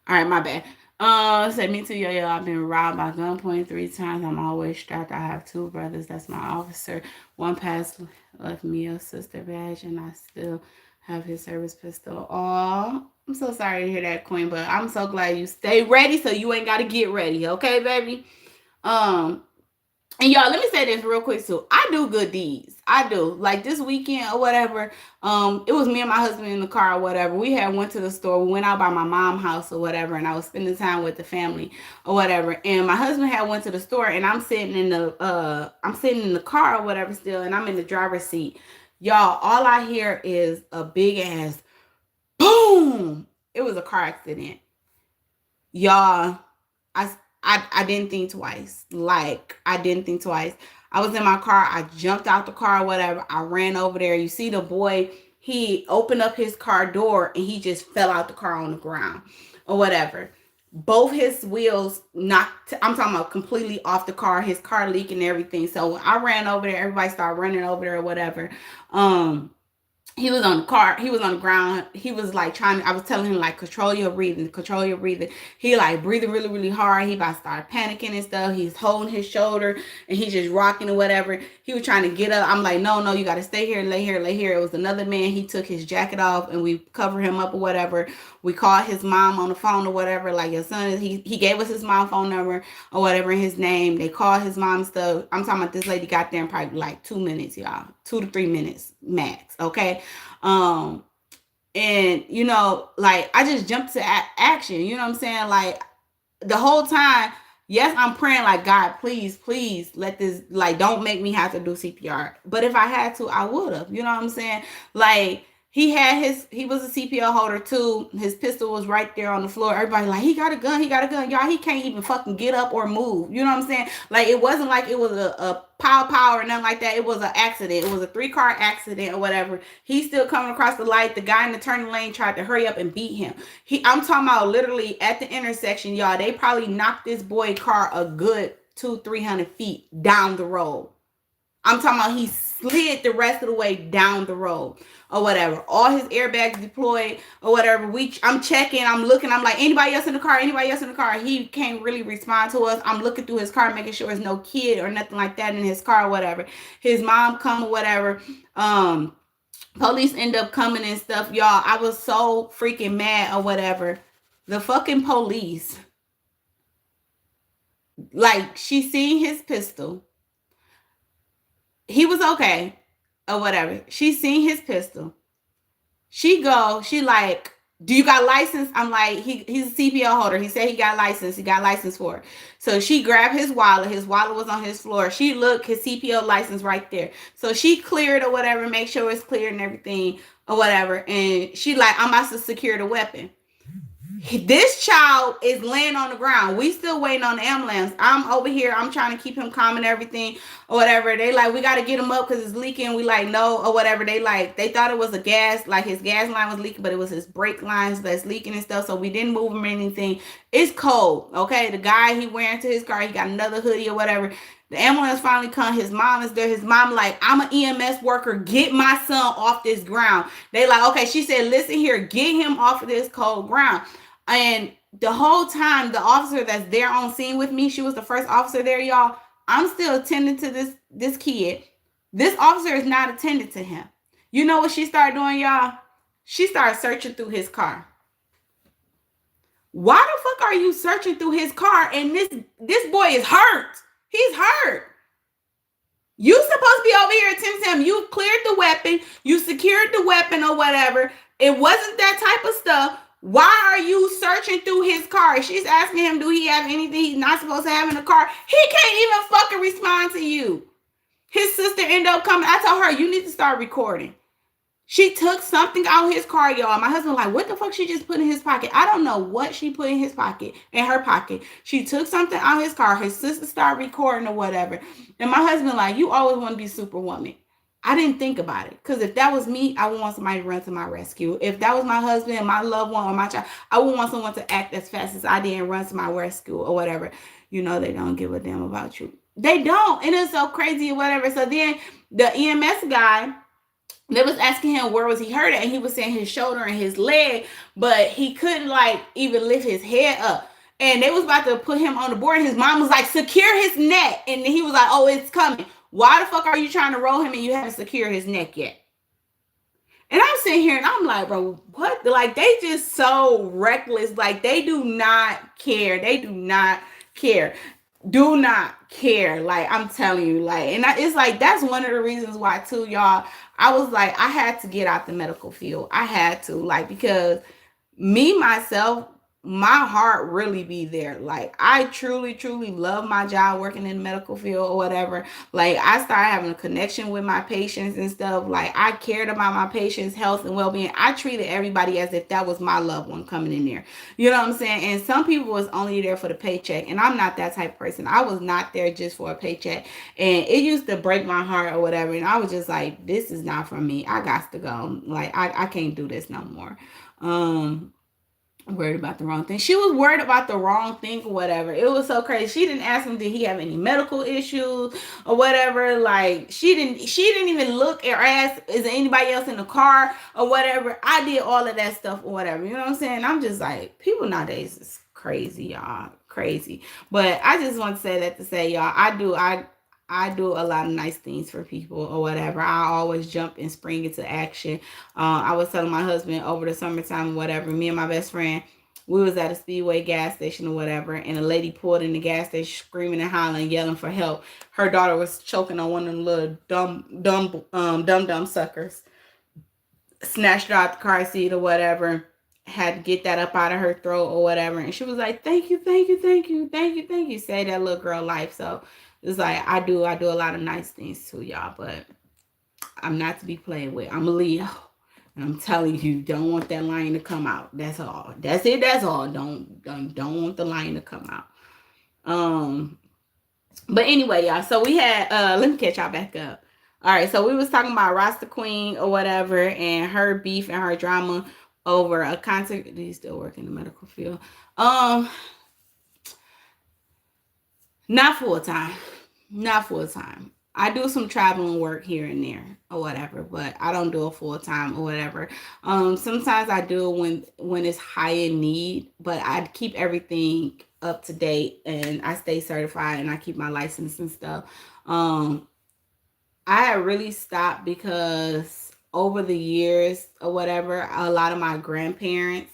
All right, my bad. Say me too, yo. I've been robbed by gunpoint 3 times. I'm always strapped. I have 2 brothers. That's my officer. One passed left me a sister badge, and I still have his service pistol. Oh, I'm so sorry to hear that, Queen, but I'm so glad you stay ready, so you ain't got to get ready, okay, baby? Um, and y'all, let me say this real quick too. I do good deeds. I do. Like this weekend or whatever. It was me and my husband in the car or whatever. We had went to the store. We went out by my mom's house or whatever, and I was spending time with the family or whatever. And my husband had went to the store, and I'm sitting in the car or whatever still, and I'm in the driver's seat. Y'all, all I hear is a big ass boom. It was a car accident. Y'all, I I didn't think twice. Like, I didn't think twice. I was in my car. I jumped out the car, whatever. I ran over there. You see the boy, he opened up his car door and he just fell out the car on the ground or whatever. Both his wheels knocked, I'm talking about completely off the car, his car leaking and everything. So I ran over there. Everybody started running over there or whatever. He was on the car, he was on the ground, he was like I was telling him like control your breathing. He like breathing really, really hard. He about to start panicking and stuff. He's holding his shoulder and he's just rocking or whatever. He was trying to get up. I'm like, no, you got to stay here, lay here. It was another man. He took his jacket off and we covered him up or whatever. We called his mom on the phone or whatever, like your son is, he gave us his mom phone number or whatever in his name. They called his mom stuff. I'm talking about this lady got there in probably like 2 minutes, y'all. 2 to 3 minutes max. Okay. And you know, like I just jumped to action, you know what I'm saying? Like the whole time, yes, I'm praying like, God, please let this, like, don't make me have to do CPR. But if I had to, I would have, you know what I'm saying? Like he was a CPR holder too. His pistol was right there on the floor. Everybody like, he got a gun. Y'all, he can't even fucking get up or move. You know what I'm saying? Like, it wasn't like it was a pow or nothing like that. It was an accident. It was a 3-car accident or whatever. He's still coming across the light. The guy in the turning lane tried to hurry up and beat him. I'm talking about literally at the intersection, y'all. They probably knocked this boy car a good 200-300 feet down the road. I'm talking about he slid the rest of the way down the road or whatever. All his airbags deployed or whatever. I'm checking, I'm looking, I'm like, anybody else in the car? Anybody else in the car? He can't really respond to us. I'm looking through his car, making sure there's no kid or nothing like that in his car or whatever. His mom come or whatever. Police end up coming and stuff, y'all. I was so freaking mad or whatever. The fucking police, like, she seen his pistol. He was okay or whatever. She seen his pistol. She like, do you got license? I'm like, he's a CPL holder. He said he got license. He got license for it. So she grabbed his wallet. His wallet was on his floor. She looked, his CPL license right there. So she cleared or whatever, make sure it's clear and everything or whatever. And she like, I'm about to secure the weapon. This child is laying on the ground. We still waiting on the ambulance. I'm over here. I'm trying to keep him calm and everything or whatever. They like, we got to get him up because it's leaking. We like, no, or whatever. They thought it was a gas, like his gas line was leaking, but it was his brake lines that's leaking and stuff. So we didn't move him or anything. It's cold. Okay. The guy he wearing to his car, he got another hoodie or whatever. The ambulance finally come. His mom is there. His mom like, I'm an EMS worker. Get my son off this ground. They like, okay. She said, listen here, get him off of this cold ground. And the whole time, the officer that's there on scene with me, she was the first officer there, y'all. I'm still attending to this kid. This officer is not attending to him. You know what she started doing, y'all? She started searching through his car. Why the fuck are you searching through his car? And this boy is hurt. He's hurt. You supposed to be over here attending to him. You cleared the weapon. You secured the weapon or whatever. It wasn't that type of stuff. Why are you searching through his car? She's asking him, do he have anything he's not supposed to have in the car? He can't even fucking respond to you. His sister ended up coming. I told her, you need to start recording. She took something out of his car, y'all. My husband like, what the fuck she just put in his pocket? I don't know what she put in his pocket, in her pocket. She took something out of his car. His sister started recording or whatever. And my husband like, you always want to be Superwoman. I didn't think about it. Because if that was me, I would want somebody to run to my rescue. If that was my husband, my loved one, or my child, I would want someone to act as fast as I did and run to my rescue or whatever. You know, they don't give a damn about you. They don't. And it's so crazy or whatever. So then the EMS guy, they was asking him where was he hurt at. And he was saying his shoulder and his leg. But he couldn't like even lift his head up. And they was about to put him on the board. And his mom was like, secure his neck. And he was like, oh, it's coming. Why the fuck are you trying to roll him and you haven't secured his neck yet? And I'm sitting here and I'm like, bro, what? Like, they just so reckless. Like, they do not care. They do not care. Do not care. Like, I'm telling you, like, and it's like, that's one of the reasons why too, y'all, I was like, I had to get out the medical field. I had to, like, because me, myself, my heart really be there. Like, I truly, truly love my job working in the medical field or whatever. Like, I started having a connection with my patients and stuff. Like, I cared about my patients' health and well-being. I treated everybody as if that was my loved one coming in there. You know what I'm saying? And some people was only there for the paycheck. And I'm not that type of person. I was not there just for a paycheck. And it used to break my heart or whatever. And I was just like, this is not for me. I got to go. Like, I can't do this no more. Worried about the wrong thing. She was worried about the wrong thing or whatever. It was so crazy. She didn't ask him, did he have any medical issues or whatever. Like, she didn't even look or ask, is there anybody else in the car or whatever. I did all of that stuff or whatever. You know what I'm saying? I'm just like, people nowadays is crazy, y'all. Crazy. But I just want to say that to say, y'all, I do a lot of nice things for people or whatever. I always jump and spring into action. I was telling my husband over the summertime, whatever, me and my best friend, we was at a Speedway gas station or whatever, and a lady pulled in the gas station screaming and hollering, yelling for help. Her daughter was choking on one of them little dumb suckers. Snatched her out the car seat or whatever. Had to get that up out of her throat or whatever. And she was like, thank you. Saved that little girl life. So it's like, I do a lot of nice things too, y'all, but I'm not to be played with. I'm a Leo. And I'm telling you, don't want that lion to come out. That's all. That's it. That's all. Don't want the lion to come out. But anyway, y'all, so we had, let me catch y'all back up. All right, so we was talking about Rasta Queen or whatever and her beef and her drama over a concert. Do you still work in the medical field? Not full time. I do some traveling work here and there or whatever, but I don't do it full time or whatever. Sometimes I do it when it's high in need, but I keep everything up to date and I stay certified and I keep my license and stuff. Um, I had really stopped because over the years or whatever, a lot of my grandparents,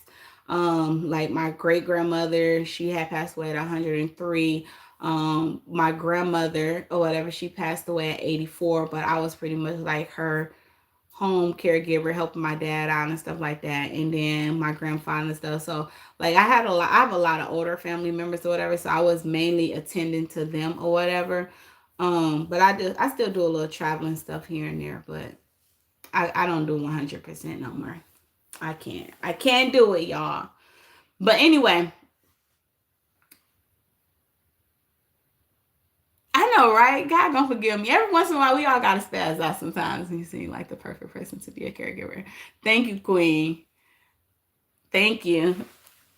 like my great grandmother, she had passed away at 103. My grandmother or whatever, she passed away at 84, but I was pretty much like her home caregiver, helping my dad out and stuff like that, and then my grandfather and stuff. So like I have a lot of older family members or whatever, so I was mainly attending to them or whatever. But I still do a little traveling stuff here and there, but I don't do 100% no more. I can't do it, y'all. But anyway, I know, right? God gonna forgive me. Every once in a while, we all gotta spaz out sometimes. And you seem like the perfect person to be a caregiver. Thank you, Queen. Thank you.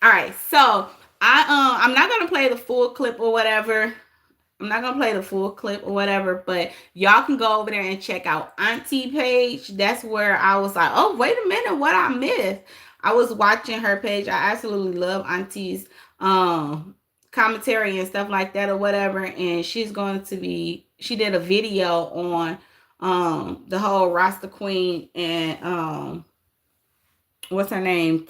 All right, so I'm not gonna play the full clip or whatever. I'm not gonna play the full clip or whatever, but y'all can go over there and check out Auntie page. That's where I was like, oh, wait a minute, what I missed. I was watching her page. I absolutely love Auntie's commentary and stuff like that or whatever. And she did a video on the whole Rasta Queen and what's her name?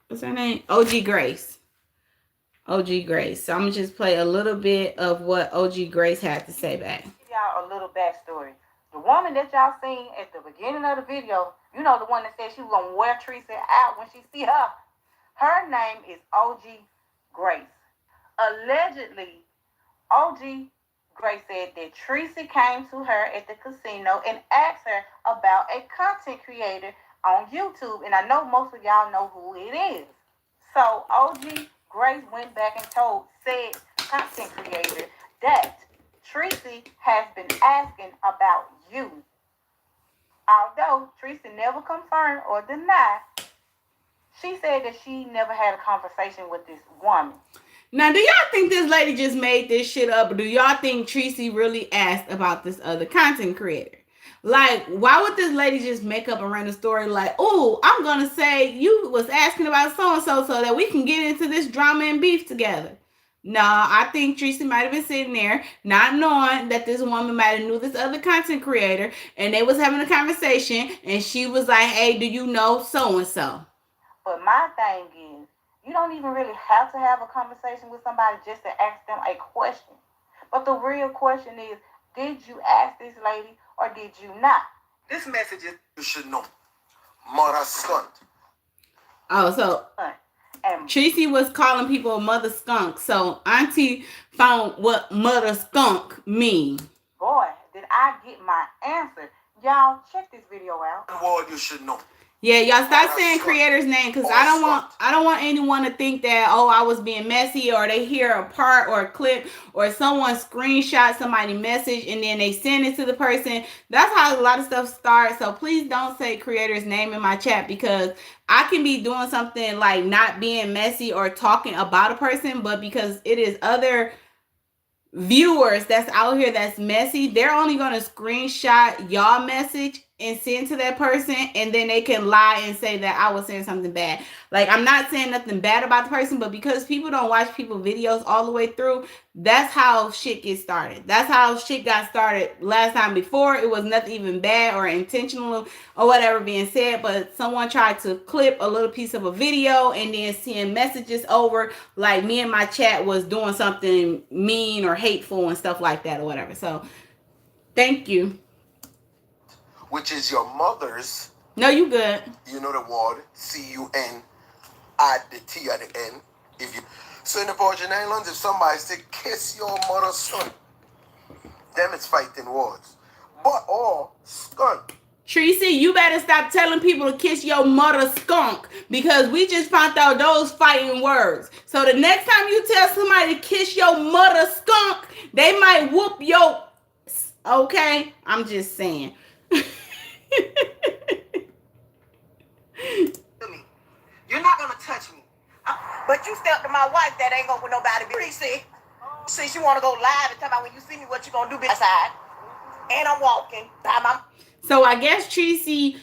What's her name? OG Grace. OG Grace. So I'm gonna just play a little bit of what OG Grace had to say back. Give y'all a little backstory. The woman that y'all seen at the beginning of the video, you know, the one that said she was gonna wear Teresa out when she see her. Her name is OG Grace. Allegedly, OG Grace said that Teresa came to her at the casino and asked her about a content creator on YouTube. And I know most of y'all know who it is. So OG Grace went back and told said content creator that Tracy has been asking about you. Although Tracy never confirmed or denied, she said that she never had a conversation with this woman. Now, do y'all think this lady just made this shit up, or do y'all think Tracy really asked about this other content creator? Like, why would this lady just make up a random story like, oh, I'm going to say you was asking about so-and-so so that we can get into this drama and beef together? No, I think Tracy might have been sitting there not knowing that this woman might have knew this other content creator and they was having a conversation and she was like, hey, do you know so-and-so? But my thing is, you don't even really have to have a conversation with somebody just to ask them a question. But the real question is, did you ask this lady or did you not? This message is you should know. Mother skunk. Oh, so And Tracy was calling people a mother skunk. So Auntie found what mother skunk mean. boy, did I get my answer. Y'all, check this video out. One word you should know. Yeah, y'all stop saying creator's name because I don't want anyone to think that, oh, I was being messy, or they hear a part or a clip or someone screenshot somebody's message and then they send it to the person. That's how a lot of stuff starts. So please don't say creator's name in my chat, because I can be doing something like not being messy or talking about a person, but because it is other viewers that's out here that's messy, they're only going to screenshot y'all message and send to that person, and then they can lie and say that I was saying something bad. Like, I'm not saying nothing bad about the person, but because people don't watch people's videos all the way through, that's how shit gets started. That's how shit got started last time. Before, it was nothing even bad or intentional or whatever being said, but someone tried to clip a little piece of a video and then send messages over like me and my chat was doing something mean or hateful and stuff like that or whatever. So thank you. Which is your mother's. No, you good. You know the word CUN. Add the T at the end. If you so in the Virgin Islands, if somebody say kiss your mother's son, them it's fighting words. But or skunk. Tracy, you better stop telling people to kiss your mother skunk, because we just found out those fighting words. So the next time you tell somebody to kiss your mother skunk, they might whoop your... Okay? I'm just saying. You're not gonna touch me. But you stepped to my wife, that ain't gonna with nobody be. See? See, she want to go live and talk about when you see me, what you gonna do outside. And I'm walking. So I guess Tracy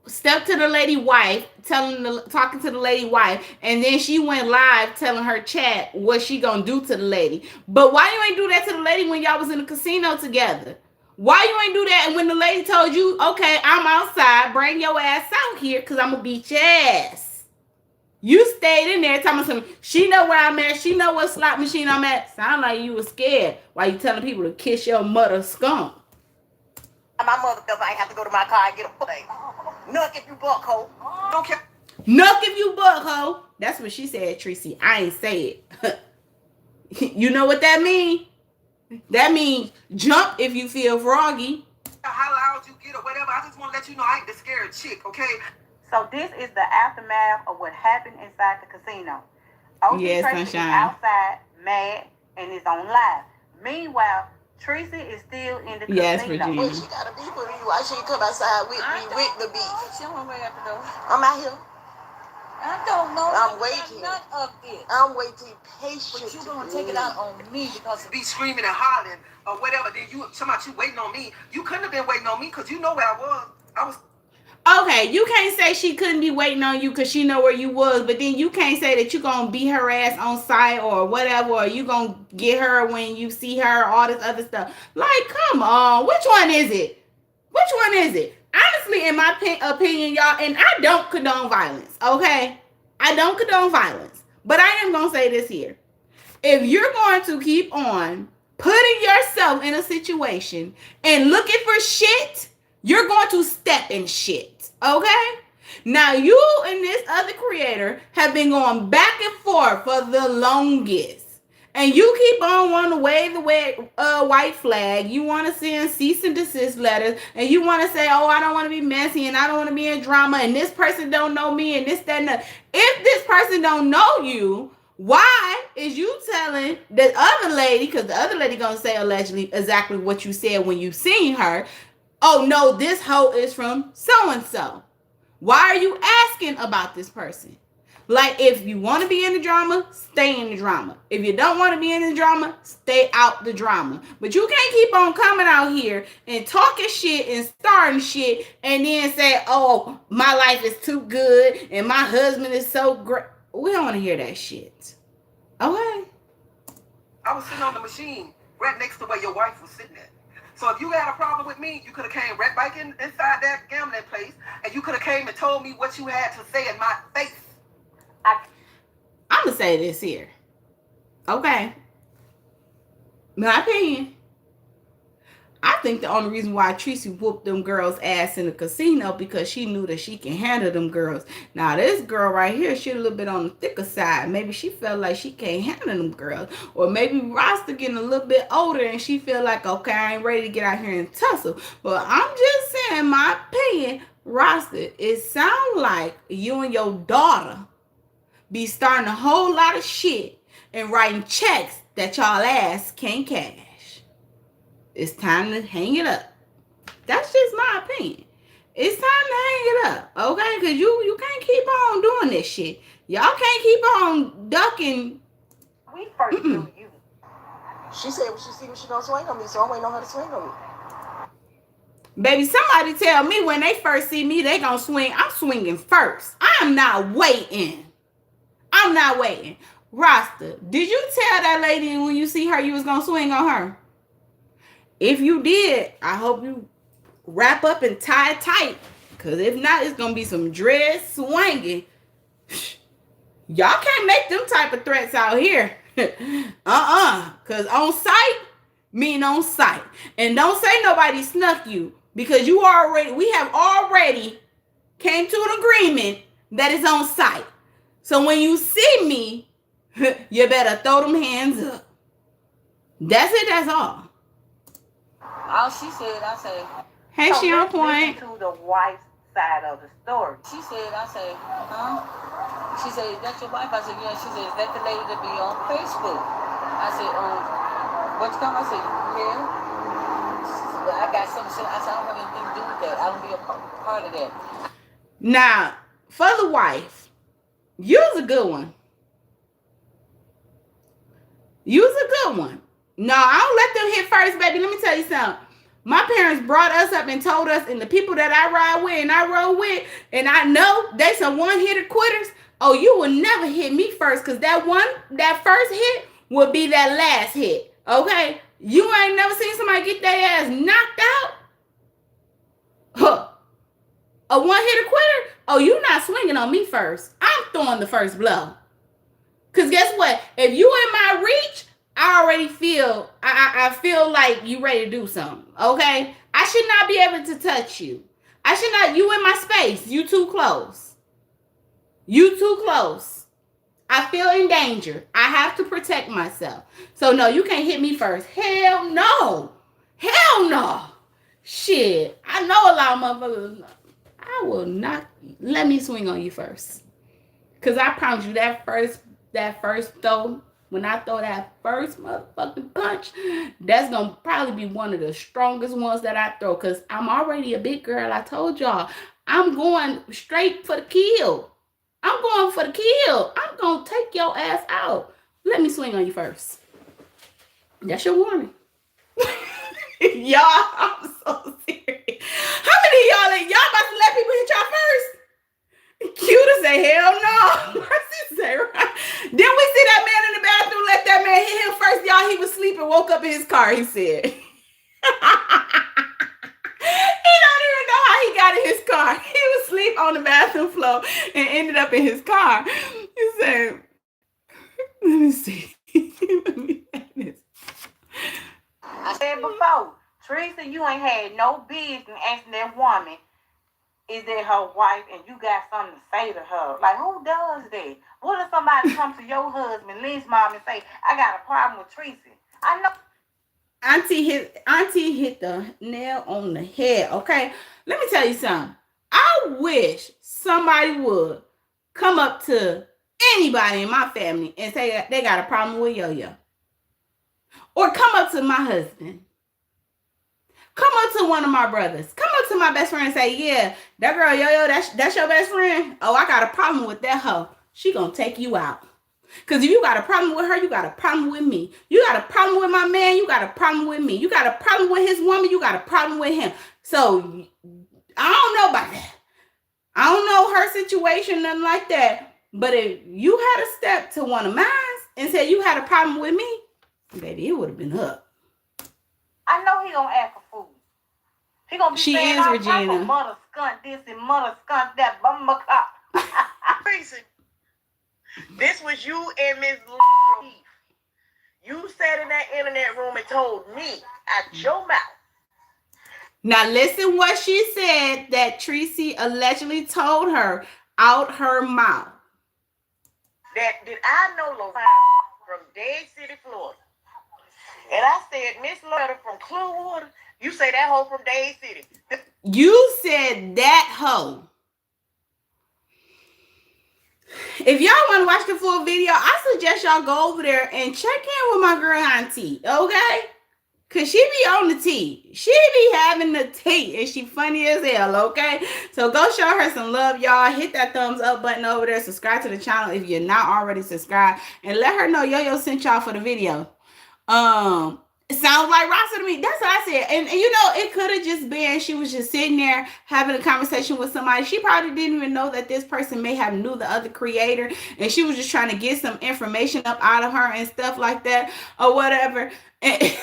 stepped to the lady wife, talking to the lady wife, and then she went live telling her chat what she gonna do to the lady. But why you ain't do that to the lady when y'all was in the casino together? Why you ain't do that? And when the lady told you, okay, I'm outside, bring your ass out here, cause I'm gonna beat your ass. You stayed in there telling some. She know where I'm at. She know what slot machine I'm at. Sound like you was scared. Why you telling people to kiss your mother skunk? My mother does. I ain't have to go to my car and get a plate. Nuck if you buck hoe. Don't care. Nuck if you buck hoe. That's what she said, Tracy. I ain't say it. You know what that mean? That means jump if you feel froggy. How loud you get or whatever. I just want to let you know I ain't the scared chick, okay? So this is the aftermath of what happened inside the casino. OG Yes, Tracy is sunshine. outside, mad, and is on live. Meanwhile, Tracy is still in the Yes, casino. Virginia. Well, she got a beef with me. Why she come outside with me with the beef? She don't way out the door. I'm out here. I don't know. I'm waiting. None of this. I'm waiting patient. But you gonna take it out on me because be screaming and hollering or whatever. Then you somebody you waiting on me. You couldn't have been waiting on me because you know where I was. I was. Okay, you can't say she couldn't be waiting on you because she know where you was, but then you can't say that you gonna beat her ass on sight or whatever, or you gonna get her when you see her, all this other stuff. Like, come on, which one is it? Which one is it? Honestly, in my opinion, y'all, and I don't condone violence, okay? I don't condone violence, but I am gonna say this here. If you're going to keep on putting yourself in a situation and looking for shit, you're going to step in shit, okay? Now, you and this other creator have been going back and forth for the longest. And you keep on wanting to wave the white flag. You want to send cease and desist letters. And you want to say, oh, I don't want to be messy and I don't want to be in drama. And this person don't know me and this, that, and that. If this person don't know you, why is you telling the other lady, because the other lady going to say allegedly exactly what you said when you seen her, oh, no, this hoe is from so-and-so. Why are you asking about this person? Like, if you want to be in the drama, stay in the drama. If you don't want to be in the drama, stay out the drama. But you can't keep on coming out here and talking shit and starting shit and then say, oh, my life is too good and my husband is so great. We don't want to hear that shit. Okay? I was sitting on the machine right next to where your wife was sitting at. So if you had a problem with me, you could have came right back inside that gambling place and you could have came and told me what you had to say in my face. I'm going to say this here. Okay. My opinion. I think the only reason why Tracy whooped them girls' ass in the casino because she knew that she can handle them girls. Now, this girl right here, she a little bit on the thicker side. Maybe she felt like she can't handle them girls. Or maybe Rasta getting a little bit older and she feel like, okay, I ain't ready to get out here and tussle. But I'm just saying, my opinion, Rasta, it sound like you and your daughter be starting a whole lot of shit and writing checks that y'all ass can't cash. It's time to hang it up. That's just my opinion. It's time to hang it up, okay? Because you can't keep on doing this shit. Y'all can't keep on ducking. We first knew you. She said when she see me, she gonna swing on me, so I'm waiting on her to swing on me. Baby, somebody tell me when they first see me, they gonna swing. I'm swinging first. I'm not waiting. I'm not waiting. Rasta, did you tell that lady when you see her you was going to swing on her? If you did, I hope you wrap up and tie it tight. Because if not, it's going to be some dread swinging. Y'all can't make them type of threats out here. Because on sight, mean on sight. And don't say nobody snuck you. Because we have already came to an agreement that it's on sight. So when you see me, you better throw them hands up. That's it, that's all. All she said, I said. Hey, so she on point. To the wife's side of the story. She said, I said, huh? She said, is that your wife? I said, yeah. She said, is that the lady that be on Facebook? I said, what you come? I said, yeah. She said, well, I got something to say. I said, I don't have anything to do with that. I don't be a part of that. Now, for the wife, you's a good one. You's a good one. No, I don't let them hit first, baby. Let me tell you something. My parents brought us up and told us, and the people that I ride with and I roll with, and I know they some one-hitter quitters. Oh, you will never hit me first, because that first hit will be that last hit. Okay? You ain't never seen somebody get their ass knocked out? Huh. A one-hitter quitter? Oh, you not swinging on me first. I'm throwing the first blow. Because guess what? If you in my reach, I already feel, I feel like you ready to do something, okay? I should not be able to touch you. I should not, you in my space. You too close. You too close. I feel in danger. I have to protect myself. So no, you can't hit me first. Hell no. Hell no. Shit. I know a lot of motherfuckers. I will not let me swing on you first. Because I promise you that first throw, when I throw that first motherfucking punch, that's going to probably be one of the strongest ones that I throw. Because I'm already a big girl. I told y'all. I'm going straight for the kill. I'm going for the kill. I'm going to take your ass out. Let me swing on you first. That's your warning. Y'all, I'm so serious. How many of y'all about to let people hit y'all first? Cuter say, hell no. Mercy say, right. Then we see that man in the bathroom, let that man hit him first. Y'all, he was sleeping, woke up in his car, he said. He don't even know how he got in his car. He was asleep on the bathroom floor and ended up in his car. He said, let me see. Let me this. I said before, Teresa, you ain't had no business asking that woman, is that her wife, and you got something to say to her. Like, who does that? What if somebody comes to your husband, Lynn's mom, and say, I got a problem with Teresa? I know. Auntie hit the nail on the head, okay? Let me tell you something. I wish somebody would come up to anybody in my family and say that they got a problem with Yo-Yo. Or come up to my husband. Come up to one of my brothers. Come up to my best friend and say, yeah, that girl Yo-Yo, that's your best friend? Oh, I got a problem with that hoe. She gonna take you out. Because if you got a problem with her, you got a problem with me. You got a problem with my man, you got a problem with me. You got a problem with his woman, you got a problem with him. So, I don't know about that. I don't know her situation, nothing like that. But if you had a step to one of mine and said you had a problem with me, baby, it would have been up. I know he gonna act a fool. He gonna be saying all type of mother skunt this and mother skunt that, bummer cop. This was you and Miss Lee. You sat in that internet room and told me out your mouth. Now listen what she said that Tracy allegedly told her out her mouth. That did I know Lorraine from Dade City, Florida? And I said, Miss Loretta from Clearwater, you say that hoe from Dade City. You said that hoe. If y'all want to watch the full video, I suggest y'all go over there and check in with my girl Auntie, okay? Because she be on the tea. She be having the tea, and she funny as hell, okay? So go show her some love, y'all. Hit that thumbs up button over there. Subscribe to the channel if you're not already subscribed. And let her know Yo-Yo sent y'all for the video. It sounds like Rasta to me. That's what I said. And you know, it could have just been she was just sitting there having a conversation with somebody. She probably didn't even know that this person may have knew the other creator, and she was just trying to get some information up out of her and stuff like that or whatever. And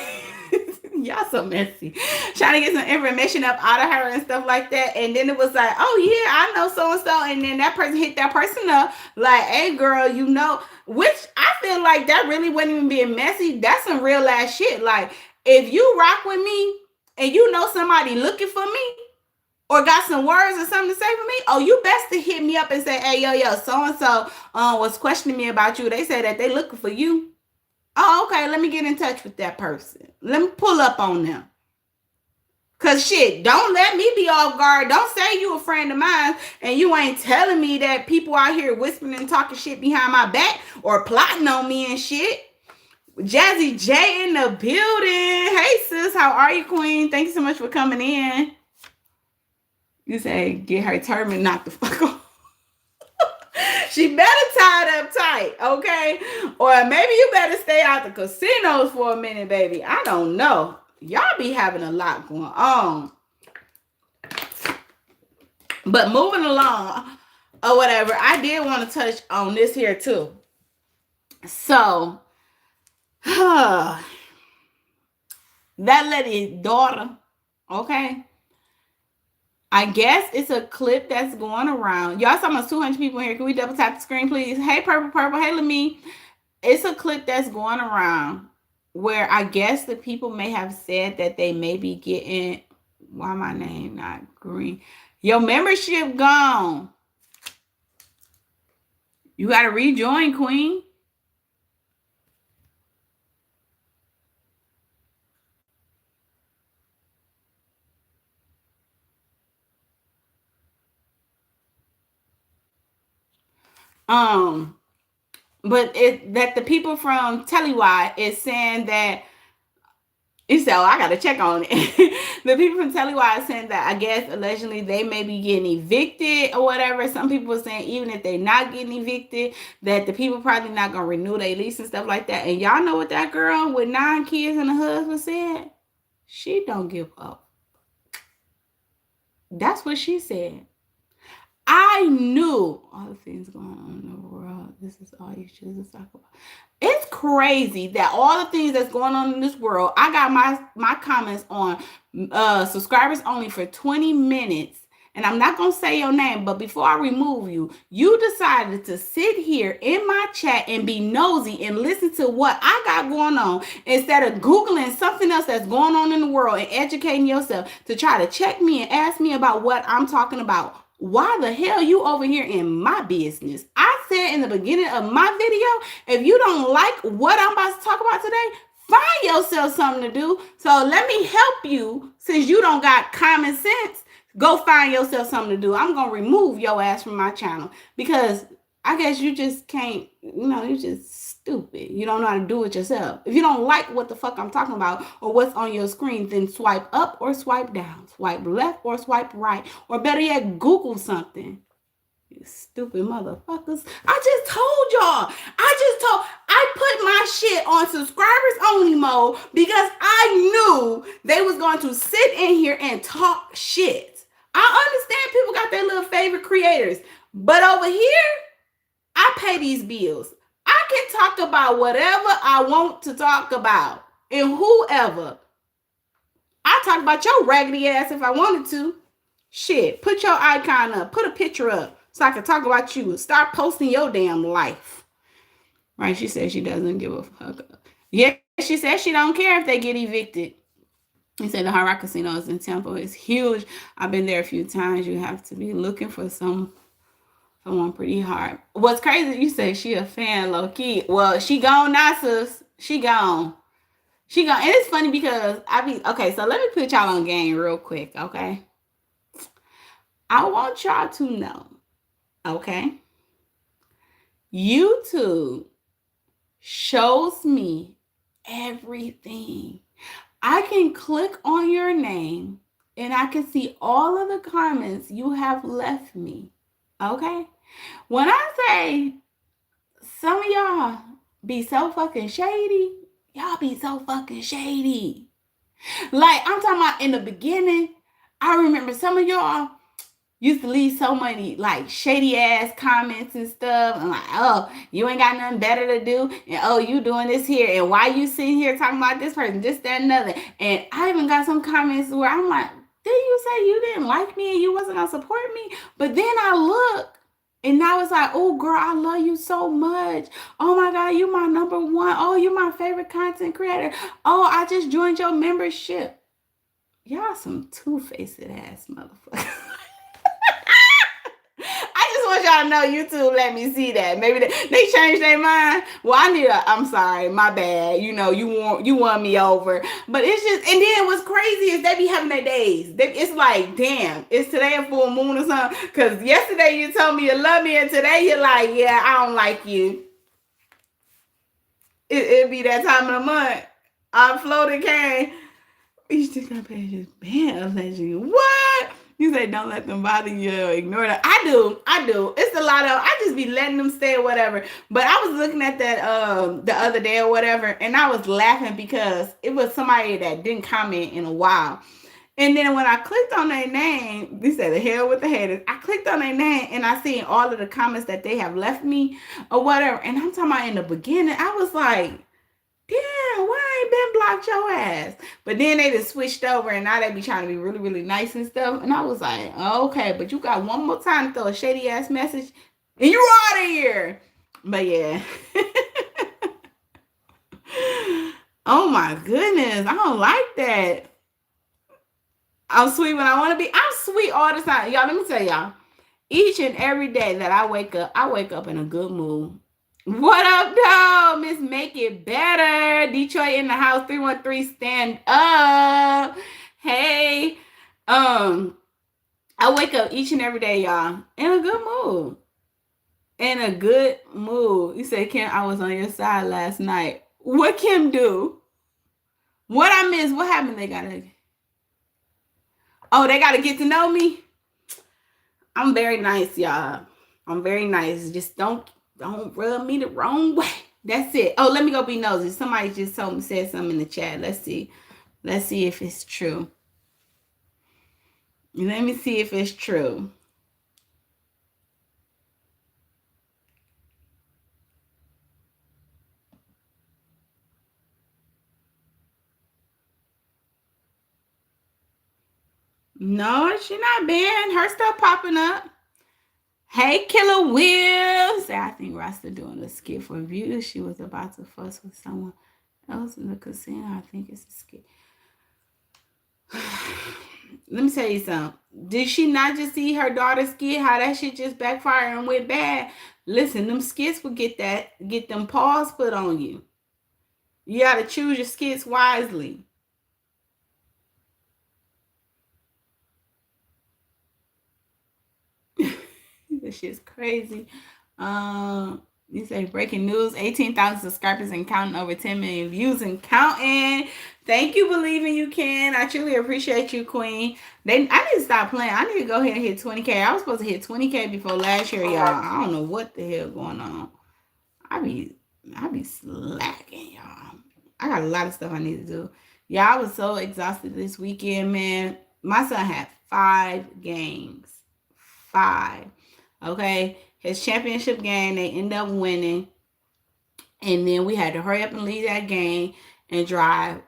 y'all so messy. Trying to get some information up out of her and stuff like that. And then it was like, oh yeah, I know so-and-so. And then that person hit that person up like, hey girl, you know, which I feel like that really wasn't even being messy. That's some real ass shit. Like, if you rock with me and you know somebody looking for me or got some words or something to say for me, oh, you best to hit me up and say, hey, yo, so-and-so was questioning me about you. They said that they looking for you. Oh, okay, let me get in touch with that person. Let me pull up on them. Because shit, don't let me be off guard. Don't say you a friend of mine and you ain't telling me that people out here whispering and talking shit behind my back or plotting on me and shit. Jazzy J in the building. Hey, sis, how are you, queen? Thank you so much for coming in. You say, get her determined not to fuck off. She better tie it up tight, okay? Or maybe you better stay out the casinos for a minute, baby. I don't know. Y'all be having a lot going on. But moving along, or whatever, I did want to touch on this here too. So, that lady daughter, okay? I guess it's a clip that's going around. Y'all saw almost 200 people here. Can we double tap the screen, please? Hey, Purple. Hey, Lemmy. It's a clip that's going around where I guess the people may have said that they may be getting, why my name not green? Your membership gone. You got to rejoin, Queen. But that the people from Tellywide is saying that, so I gotta check on it. The people from Tellywide saying that I guess allegedly they may be getting evicted or whatever. Some people are saying even if they're not getting evicted, that the people probably not gonna renew their lease and stuff like that. And y'all know what that girl with 9 kids and a husband said? She don't give up. That's what she said. I knew all the things going on in the world. This is all you should talk about. It's crazy that all the things that's going on in this world, I got my comments on subscribers only for 20 minutes. And I'm not going to say your name, but before I remove you, you decided to sit here in my chat and be nosy and listen to what I got going on instead of Googling something else that's going on in the world and educating yourself to try to check me and ask me about what I'm talking about. Why the hell you over here in my business? I said in the beginning of my video, if you don't like what I'm about to talk about today, find yourself something to do. So let me help you. Since you don't got common sense, go find yourself something to do. I'm going to remove your ass from my channel because I guess you just can't, you're just stupid. You don't know how to do it yourself. If you don't like what the fuck I'm talking about or what's on your screen, then swipe up or swipe down. Swipe left or swipe right. Or better yet, Google something. You stupid motherfuckers. I put my shit on subscribers only mode because I knew they was going to sit in here and talk shit. I understand people got their little favorite creators, but over here, I pay these bills. I can talk about whatever I want to talk about and whoever. I talk about your raggedy ass if I wanted to. Shit, put your icon up. Put a picture up so I can talk about you. Start posting your damn life. Right, she said she doesn't give a fuck. Yeah, she said she don't care if they get evicted. He said the Hard Rock Casino is in Tampa. It's huge. I've been there a few times. You have to be looking for someone pretty hard. What's crazy, you say she a fan, low key. Well, she gone now, sis. She gone. And it's funny because okay, so let me put y'all on game real quick, okay? I want y'all to know, okay? YouTube shows me everything. I can click on your name and I can see all of the comments you have left me. Okay? When I say some of y'all be so fucking shady, y'all be so fucking shady. Like, I'm talking about in the beginning, I remember some of y'all used to leave so many like shady ass comments and stuff. I'm like, oh, you ain't got nothing better to do. And oh, you doing this here. And why you sitting here talking about this person, this, that, and other. And I even got some comments where I'm like, did you say you didn't like me and you wasn't going to support me? But then I look and now it's like, oh, girl, I love you so much. Oh, my God, you my number one. Oh, you my favorite content creator. Oh, I just joined your membership. Y'all some two-faced ass motherfuckers. I just want y'all to know YouTube let me see that. Maybe they changed their mind. Well, I'm sorry, my bad. You won me over. But it's just, and then what's crazy is they be having their days. It's like, damn, is today a full moon or something? Because yesterday you told me you love me and today you're like, yeah, I don't like you. It'd be that time of the month. I floated came. You still got to pay this band allegedly. What? You say don't let them bother you. Ignore that. I do. It's a lot of. I just be letting them stay or whatever. But I was looking at that the other day or whatever, and I was laughing because it was somebody that didn't comment in a while. And then when I clicked on their name, they said the hell with the haters. I clicked on their name and I seen all of the comments that they have left me or whatever. And I'm talking about in the beginning, I was like, damn, why I ain't been blocked your ass? But then they just switched over and now they be trying to be really, really nice and stuff. And I was like, okay, but you got one more time to throw a shady ass message and you out of here. But yeah. Oh my goodness. I don't like that. I'm sweet when I want to be. I'm sweet all the time. Y'all, let me tell y'all. Each and every day that I wake up in a good mood. What up, dog? Miss Make It Better. Detroit in the house. 313 stand up. Hey. I wake up each and every day, y'all, in a good mood. In a good mood. You say, Kim, I was on your side last night. What Kim do? What I missed? What happened? They got to get to know me. I'm very nice, y'all. I'm very nice. Just don't rub me the wrong way. That's it. Oh, let me go be nosy. Somebody just said something in the chat. Let's see if it's true. Let me see if it's true. No, she not banned. Her stuff popping up. Hey, Killer Will. Say, I think Rasta doing a skit for views. She was about to fuss with someone else in the casino. I think it's a skit. Let me tell you something. Did she not just see her daughter's skit? How that shit just backfired and went bad? Listen, them skits will get them paws put on you. You gotta choose your skits wisely. This shit's crazy. You say breaking news, 18,000 subscribers and counting, over 10 million views and counting. Thank you, Believing You Can. I truly appreciate you, Queen. I need to stop playing. I need to go ahead and hit 20K. I was supposed to hit 20K before last year, y'all. I don't know what the hell going on. I be slacking, y'all. I got a lot of stuff I need to do. Y'all, I was so exhausted this weekend, man. My son had 5 games. 5. Okay, his championship game, they end up winning. And then we had to hurry up and leave that game and drive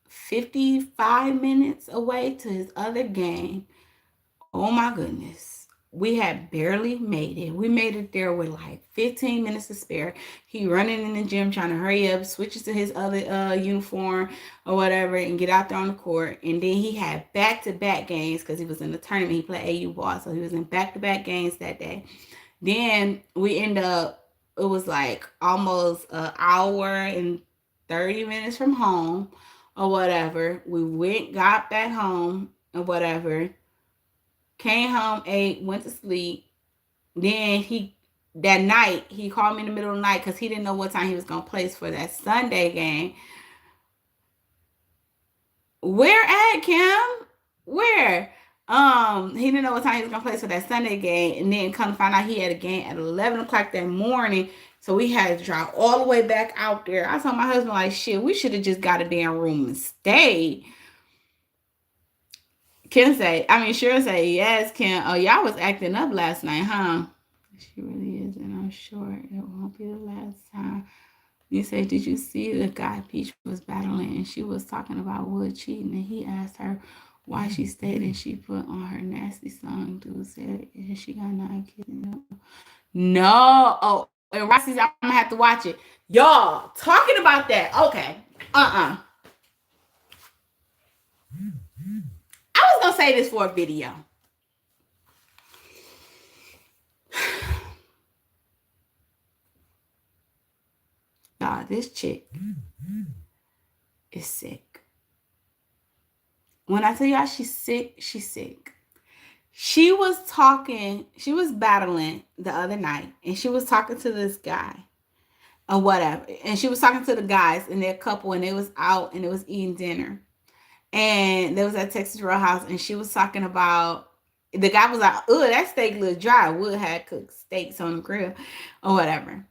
55 minutes away to his other game. Oh my goodness. We had barely made it. We made it there with like 15 minutes to spare. He running in the gym trying to hurry up, switches to his other uniform or whatever and get out there on the court. And then he had back-to-back games because he was in the tournament. He played AU ball, so he was in back-to-back games that day. Then we end up, it was like almost an hour and 30 minutes from home or whatever. We got back home or whatever. Came home, ate, went to sleep. Then that night, he called me in the middle of the night because he didn't know what time he was going to place for that Sunday game. Where at, Kim? Where? He didn't know what time he was going to place for that Sunday game. And then come to find out he had a game at 11 o'clock that morning. So we had to drive all the way back out there. I told my husband, like, shit, we should have just got a damn room and stayed. Kim say, Cheryl say, yes, Kim. Oh, y'all was acting up last night, huh? She really is, and I'm sure it won't be the last time. You say, did you see the guy Peach was battling and she was talking about Wood cheating and he asked her why she stayed and she put on her nasty song. Dude said, yeah, she got 9 kids. No. Oh, and Rossi's, I'm going to have to watch it. Y'all, talking about that. Okay. I was going to say this for a video. Y'all, this chick is sick. When I tell y'all she's sick, she's sick. She was battling the other night, and she was talking to this guy or whatever. And she was talking to the guys and their couple, and they was out and they was eating dinner. And there was at Texas Roadhouse, and she was talking about, the guy was like, "Oh, that steak looked dry." Wood had cooked steaks on the grill or whatever.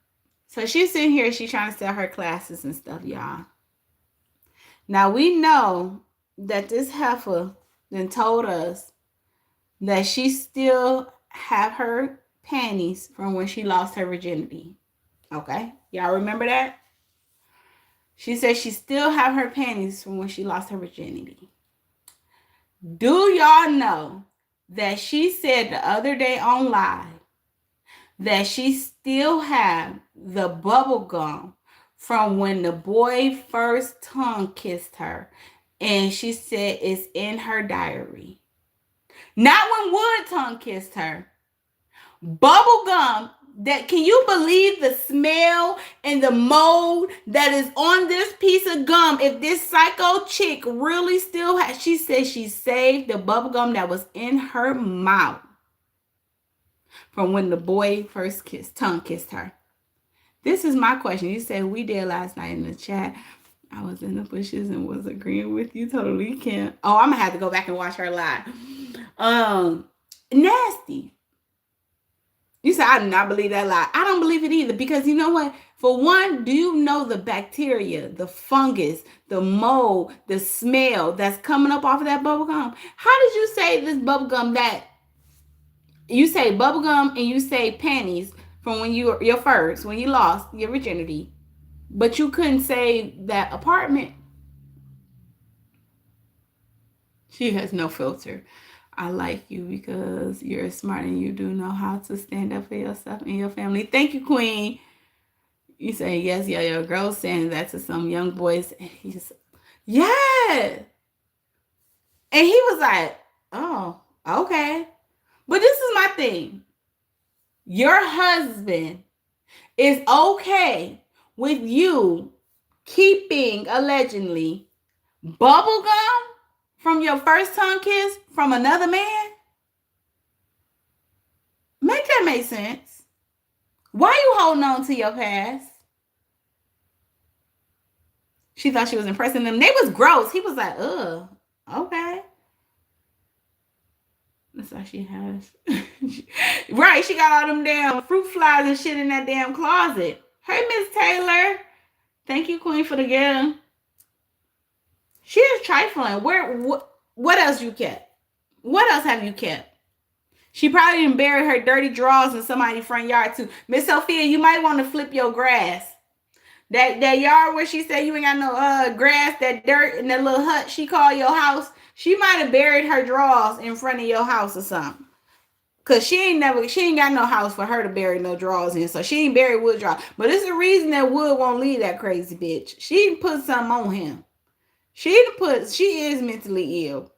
So she's sitting here, she's trying to sell her classes and stuff, y'all. Now we know that this heifer then told us that she still have her panties from when she lost her virginity. Okay? Y'all remember that? She said she still have her panties from when she lost her virginity. Do y'all know that she said the other day on live that she still have the bubble gum from when the boy first tongue kissed her, and she said it's in her diary. Not when Wood tongue kissed her. Bubble gum. That, can you believe the smell and the mold that is on this piece of gum? If this psycho chick really still has, she said she saved the bubble gum that was in her mouth from when the boy first tongue kissed her. This is my question. You said we did last night in the chat. I was in the bushes and was agreeing with you. Totally can't. Oh, I'm gonna have to go back and watch her live. Nasty. You said, I do not believe that lie. I don't believe it either, because you know what? For one, do you know the bacteria, the fungus, the mold, the smell that's coming up off of that bubble gum? How did you say this bubble gum that you say bubble gum and you say panties from when you when you lost your virginity, but you couldn't say that apartment? She has no filter. I like you because you're smart and you do know how to stand up for yourself and your family. Thank you, Queen. You say, yes, yeah, your girl saying that to some young boys. And he's, yeah. And he was like, oh, okay. But this is my thing. Your husband is okay with you keeping, allegedly, bubble gum from your first tongue kiss from another man? Make that make sense. Why are you holding on to your past? She thought she was impressing them. They was gross. He was like, ugh, okay. That's all she has. Right, she got all them damn fruit flies and shit in that damn closet. Hey, Miss Taylor. Thank you, Queen, for the gift. She is trifling. What else you kept? What else have you kept? She probably didn't bury her dirty drawers in somebody's front yard too. Miss Sophia, you might want to flip your grass. That yard where she said you ain't got no grass, that dirt in that little hut she called your house, she might have buried her drawers in front of your house or something. Cause she ain't got no house for her to bury no drawers in, so she ain't buried Wood drawers. But it's the reason that Wood won't leave that crazy bitch. She put something on him. She is mentally ill.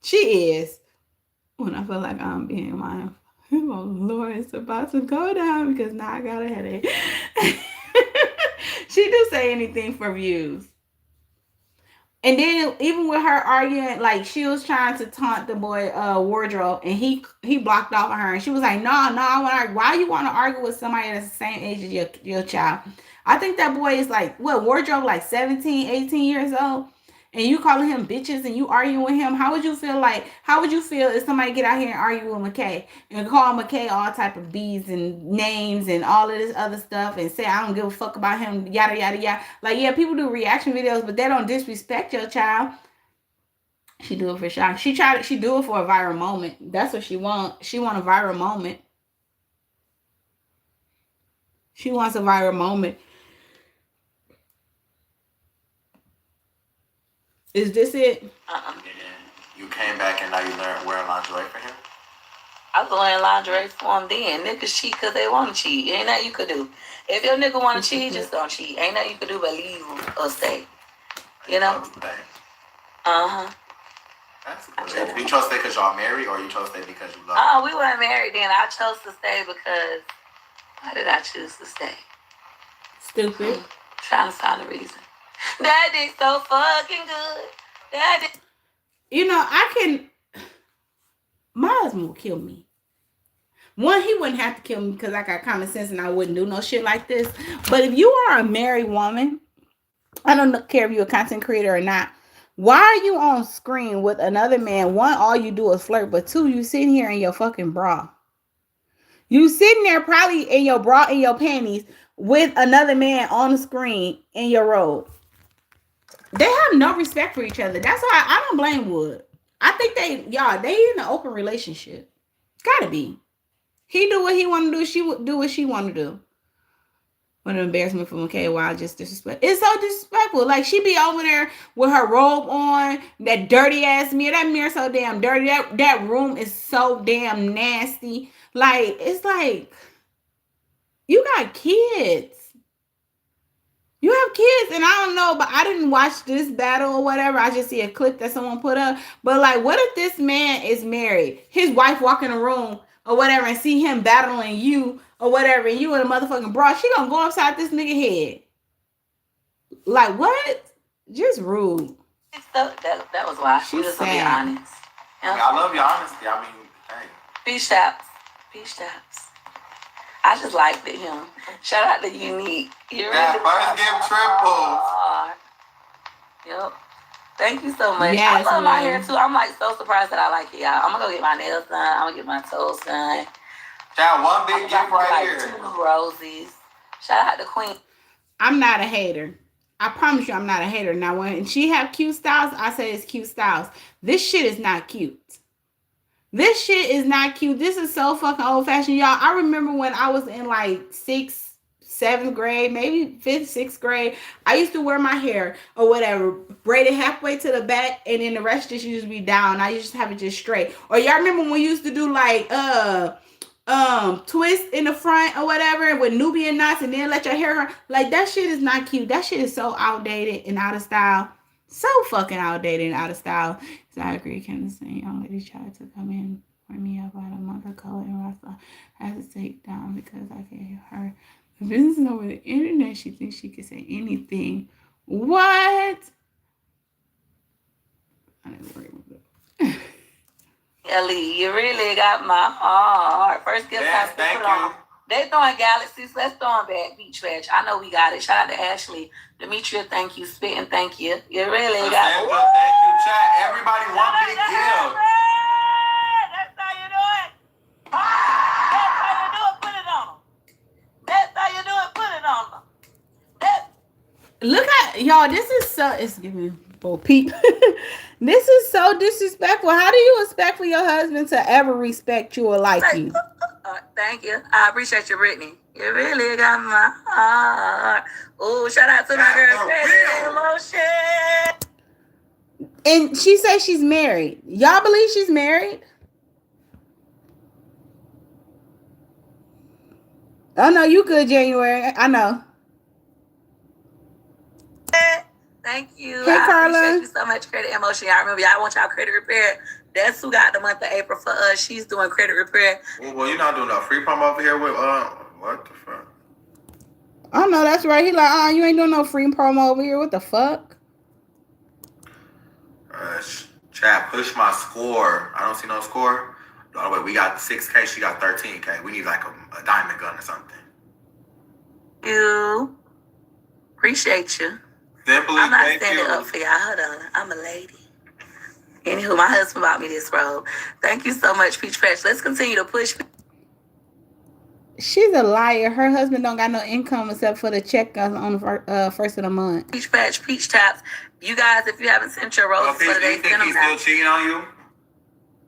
She is. When I feel like I'm being my, oh Lord, it's about to go down because now I got a headache. She do say anything for views. And then even with her arguing, like she was trying to taunt the boy Wardrobe, and he blocked off of her, and she was like, no, I want to argue. Why you want to argue with somebody that's the same age as your child? I think that boy is like, what, Wardrobe, like 17, 18 years old? And you calling him bitches and you arguing with him? How would you feel if somebody get out here and argue with McKay and call McKay all type of B's and names and all of this other stuff and say, I don't give a fuck about him, yada, yada, yada. Like, yeah, people do reaction videos, but they don't disrespect your child. She do it for shock. She do it for a viral moment. That's what she want. She want a viral moment. She wants a viral moment. Is this it? And then you came back and now you learned wearing lingerie for him? I was wearing lingerie for him then. Niggas cheat because they want to cheat. Ain't nothing you could do. If your nigga want to cheat, just don't cheat. Ain't nothing you could do but leave or stay. You know? Uh-huh. That's cool. You chose to stay because y'all married, or you chose to stay because you love him? We weren't married then. I chose to stay because... Why did I choose to stay? Stupid. Trying to find a reason. That dick's so fucking good. You know, my husband will kill me. One, he wouldn't have to kill me because I got common sense and I wouldn't do no shit like this. But if you are a married woman, I don't care if you're a content creator or not, Why are you on screen with another man? One, all you do is flirt, but two, you sitting here in your fucking bra. You sitting there probably in your bra and your panties with another man on the screen in your robe. They have no respect for each other. That's why I don't blame Wood. I think they in an open relationship. Gotta be. He do what he want to do. She would do what she want to do. What an embarrassment for McKay. Wow, just disrespect. It's so disrespectful. Like, she be over there with her robe on, that dirty ass mirror. That mirror so damn dirty. That room is so damn nasty. Like, it's like, you got kids. You have kids, and I don't know, but I didn't watch this battle or whatever. I just see a clip that someone put up. But like, what if this man is married? His wife walk in the room or whatever and see him battling you or whatever, and you in a motherfucking bra, she gonna go upside this nigga head. Like, what? Just rude. That was why. She's just sad. Be honest. I mean, I love your honesty. I mean, hey. Peace taps. Peace taps. I just liked it, him. Shout out to Unique. You That first give triple. Yep. Thank you so much. Yes, I love my man. hair too. I'm like so surprised that I like it, y'all. I'm gonna go get my nails done. I'm gonna get my toes done. Child, one big gift right here. 2 rosies. Shout out to Queen. I'm not a hater. I promise you I'm not a hater. Now, when she have cute styles, I say it's cute styles. This shit is not cute. This shit is not cute. This is so fucking old-fashioned, y'all. I remember when I was in like 6th, 7th grade, maybe 5th, 6th grade, I used to wear my hair or whatever, braided halfway to the back, and then the rest just used to be down. I used to have it just straight. Or y'all remember when we used to do like twist in the front or whatever with Nubian knots and then let your hair run? Like, that shit is not cute. That shit is so outdated and out of style. So fucking outdated and out of style. So I agree. Can the same young lady tried to come in for me about a month ago, and Rasta had to take down because I gave her the business over the internet. She thinks she can say anything. What? I didn't worry about that. Ellie, you really got my heart. First gift Yes, I thank put on. you. They throwing galaxies. Let's throw them back. Beach Fetch. I know we got it. Shout out to Ashley. Demetria, thank you. Spitting, thank you. You really got it. Thank you, chat. Everybody, one big gift. That's how you do it. That's how you do it. Put it on them. That's how you do it. Put it on them. Look at y'all. This is so. It's giving Bo Peep. This is so disrespectful. How do you expect for your husband to ever respect you or like you? Thank you. I appreciate you, Brittany. You really got my heart. Oh, shout out to my girl, Crazy Emotion. And she says she's married. Y'all believe she's married? Oh no, you good, January. I know. Thank you. Hey, I Carla. appreciate you so much, Credit Emotion. Y'all remember, y'all want y'all credit repair. That's who got the month of April for us. She's doing credit repair. Well, you're not doing no free promo over here with what the fuck? Oh no, that's right. He like, you ain't doing no free promo over here. What the fuck? Chat, push my score. I don't see no score. By the way, we got 6K. She got 13K. We need like a diamond gun or something. You. Appreciate you. Simply, I'm not thank standing you. up for y'all. Hold on. I'm a lady. Anywho, my husband bought me this robe. Thank you so much, Peach Fresh. Let's continue to push. She's a liar. Her husband don't got no income except for the check on the first of the month. Peach Fresh, Peach Taps. You guys, if you haven't sent your roses Okay, for do the day, you think send them he's now. still cheating on you?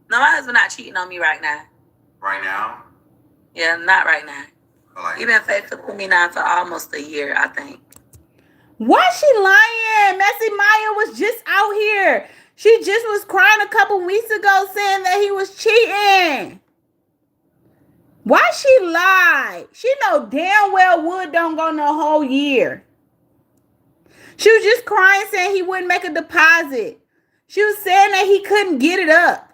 No, my husband not cheating on me right now. Right now? Yeah, not right now. Like, He been faithful to me now for almost a year, I think. Why she lying? Messy Maya was just out here. She just was crying a couple weeks ago saying that he was cheating. Why she lie? She know damn well Wood don't go no whole year. She was just crying saying he wouldn't make a deposit. She was saying that he couldn't get it up.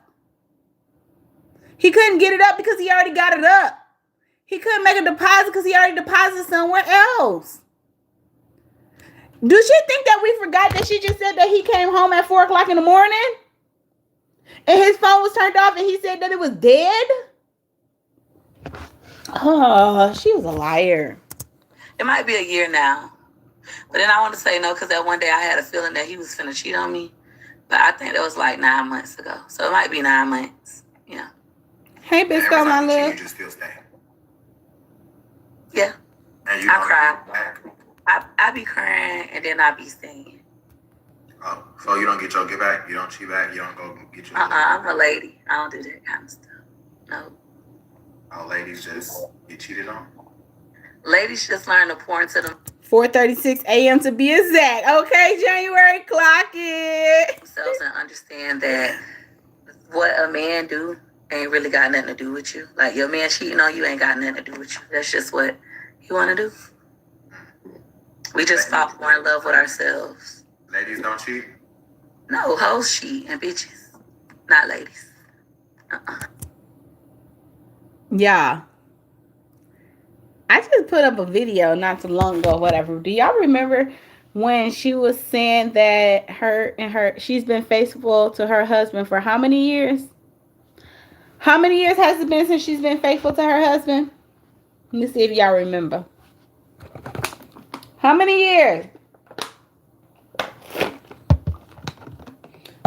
He couldn't get it up because he already got it up. He couldn't make a deposit because he already deposited somewhere else. Do she think that we forgot that she just said that he came home at 4 o'clock in the morning? And his phone was turned off and he said that it was dead? Oh, she was a liar. It might be a year now. But then I want to say no, because that one day I had a feeling that he was finna cheat on me. But I think that was like 9 months ago. So it might be 9 months. Yeah. Hey, And bitch, every on my time you cheat, you lip. just still stay. Yeah. And you I don't cry. get back. I be crying and then I be staying. Oh, so you don't get your get back? You don't cheat back? You don't go get your I'm a lady. I don't do that kind of stuff. No. Oh, ladies just get cheated on? Ladies just learn to pour into them 4:36 a.m. to be exact. Okay, January, clock it. themselves and understand that what a man do ain't really got nothing to do with you. Like your man cheating on you ain't got nothing to do with you. That's just what you want to do. We just fall more in love with ourselves. Ladies don't cheat? No, hoes cheat and bitches, not ladies. Yeah. I just put up a video not too long ago, whatever. Do y'all remember when she was saying that she's been faithful to her husband for how many years? How many years has it been since she's been faithful to her husband? Let me see if y'all remember. How many years?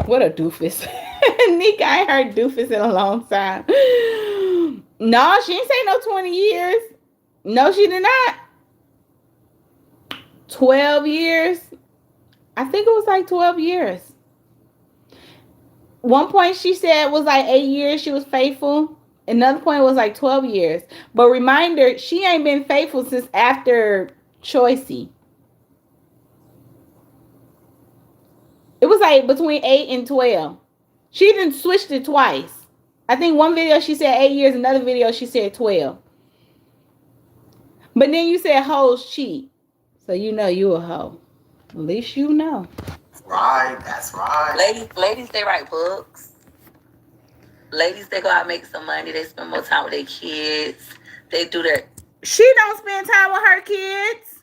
What a doofus. Nika ain't heard doofus in a long time. No, she ain't say no 20 years. No, she did not. 12 years. I think it was like 12 years. One point she said it was like 8 years she was faithful. Another point was like 12 years. But reminder, she ain't been faithful since after Choicey. It was like between 8 and 12. She didn't switch it twice. I think one video she said 8 years, another video she said 12. But then you said hoes cheat. So you know you a hoe. At least you know. Right, that's right. Ladies, they write books. Ladies, they go out and make some money. They spend more time with their kids. They do their... She don't spend time with her kids.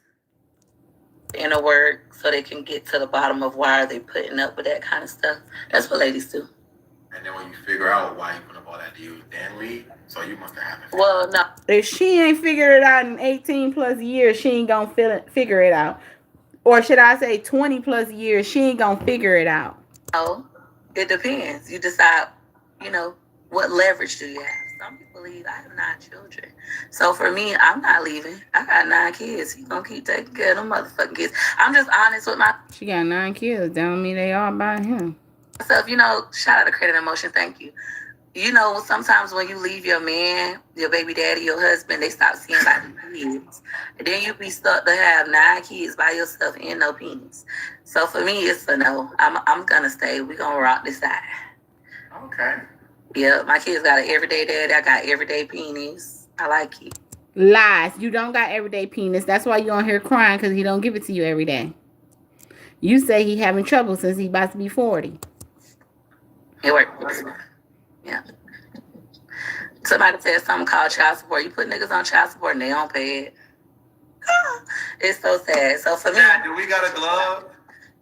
Inner work so they can get to the bottom of why are they putting up with that kind of stuff. That's what ladies do. And then when you figure out why you put up all that, do you then leave? So you must have happened. Well, no. If she ain't figured it out in 18 plus years, she ain't gonna figure it out. Or should I say 20 plus years, she ain't gonna figure it out. No, it depends. You decide, what leverage do you have? Some people leave. I have 9 children. So for me, I'm not leaving. I got 9 kids. He's gonna keep taking care of them motherfucking kids. I'm just honest with myself. She got 9 kids. Don't mean they all by him. Shout out to Credit and Emotion. Thank you. Sometimes when you leave your man, your baby daddy, your husband, they stop seeing like kids. And then you be stuck to have 9 kids by yourself and no penis. So for me, it's a no. I'm gonna stay. We gonna rock this out. Okay. Yeah, my kids got an everyday daddy. I got everyday penis. I like it. Lies. You don't got everyday penis. That's why you on here crying, because he don't give it to you every day. You say he having trouble since he about to be 40. It works. Yeah. Somebody said something called child support. You put niggas on child support and they don't pay it. It's so sad. So for me, do we got a glove?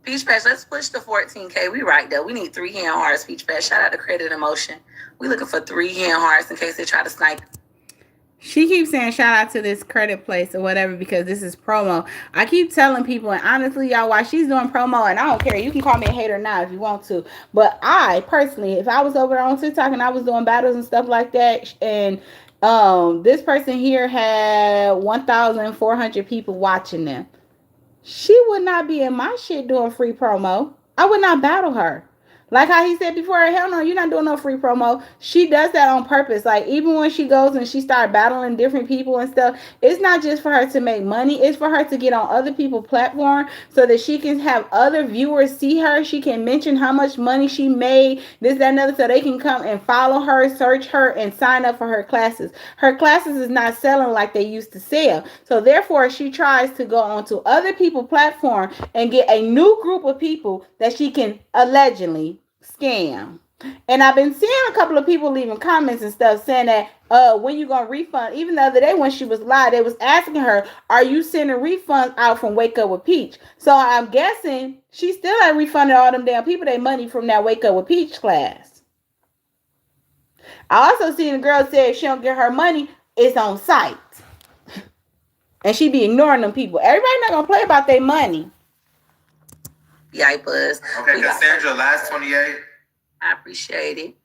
Peach Patch, let's push the 14K. We right there. We need 3 hand hearts, Peach Patch. Shout out to Credit and Emotion. We looking for 3 hand hearts in case they try to snipe. She keeps saying shout out to this credit place or whatever because this is promo. I keep telling people, and honestly, y'all, while she's doing promo, and I don't care, you can call me a hater now if you want to. But I personally, if I was over there on TikTok and I was doing battles and stuff like that, and this person here had 1,400 people watching them, she would not be in my shit doing free promo. I would not battle her. Like how he said before, hell no, you're not doing no free promo. She does that on purpose. Like, even when she goes and she starts battling different people and stuff, it's not just for her to make money. It's for her to get on other people's platform so that she can have other viewers see her. She can mention how much money she made, this, that, and other, so they can come and follow her, search her, and sign up for her classes. Her classes is not selling like they used to sell. So therefore, she tries to go onto other people's platform and get a new group of people that she can allegedly scam. And I've been seeing a couple of people leaving comments and stuff saying that when you gonna refund. Even the other day when she was live, they was asking her, are you sending refunds out from Wake Up with Peach? So I'm guessing she still ain't refunded all them damn people their money from that Wake Up with Peach class. I also seen a girl say if she don't get her money, it's on site. And she be ignoring them people. Everybody not gonna play about their money. Yay Buzz. Okay, Cassandra, last 28. I appreciate it.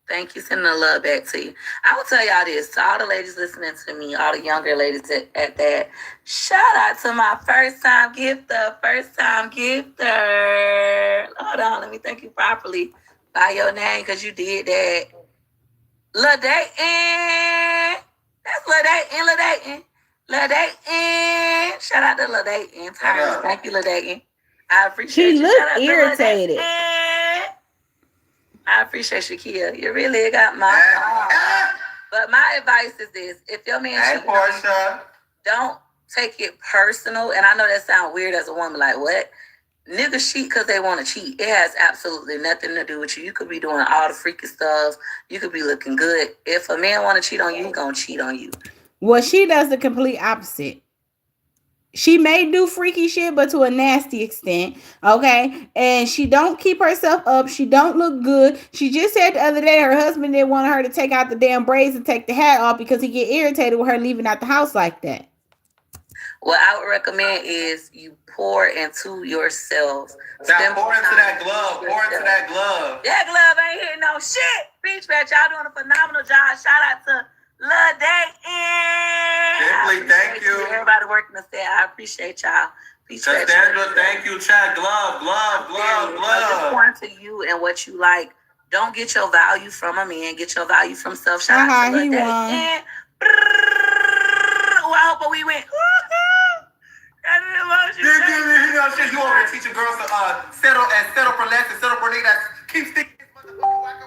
Thank you. Sending the love back to you. I will tell y'all this, to all the ladies listening to me, all the younger ladies at that. Shout out to my first time gifter. Hold on, let me thank you properly by your name because you did that. Lil Dayton. That's Lil Dayton. Shout out to Lil Dayton. Thank you, Lil Dayton. I appreciate you. She looked irritated. I appreciate you, Kia. You really got my But my advice is this. If your man don't take it personal, and I know that sounds weird as a woman, like what? Niggas cheat because they want to cheat. It has absolutely nothing to do with you. You could be doing all the freaky stuff. You could be looking good. If a man want to cheat on you, he's going to cheat on you. Well, she does the complete opposite. She may do freaky shit, but to a nasty extent, okay? And she don't keep herself up. She don't look good. She just said the other day her husband didn't want her to take out the damn braids and take the hat off because he get irritated with her leaving out the house like that. What I would recommend is you pour into yourself. Now pour into that glove. That glove ain't hitting no shit. Beach Bat, y'all doing a phenomenal job. Shout out to Lil Dayton. Simply, thank you. Everybody working the set. I appreciate y'all. Cassandra, thank you. Chat, glove. Just pour into you and what you like. Don't get your value from a man. Get your value from self. Shout out to Lil Dayton. I hope we went. You over there teaching girls to settle for less and settle for niggas that keep sticking this motherfucker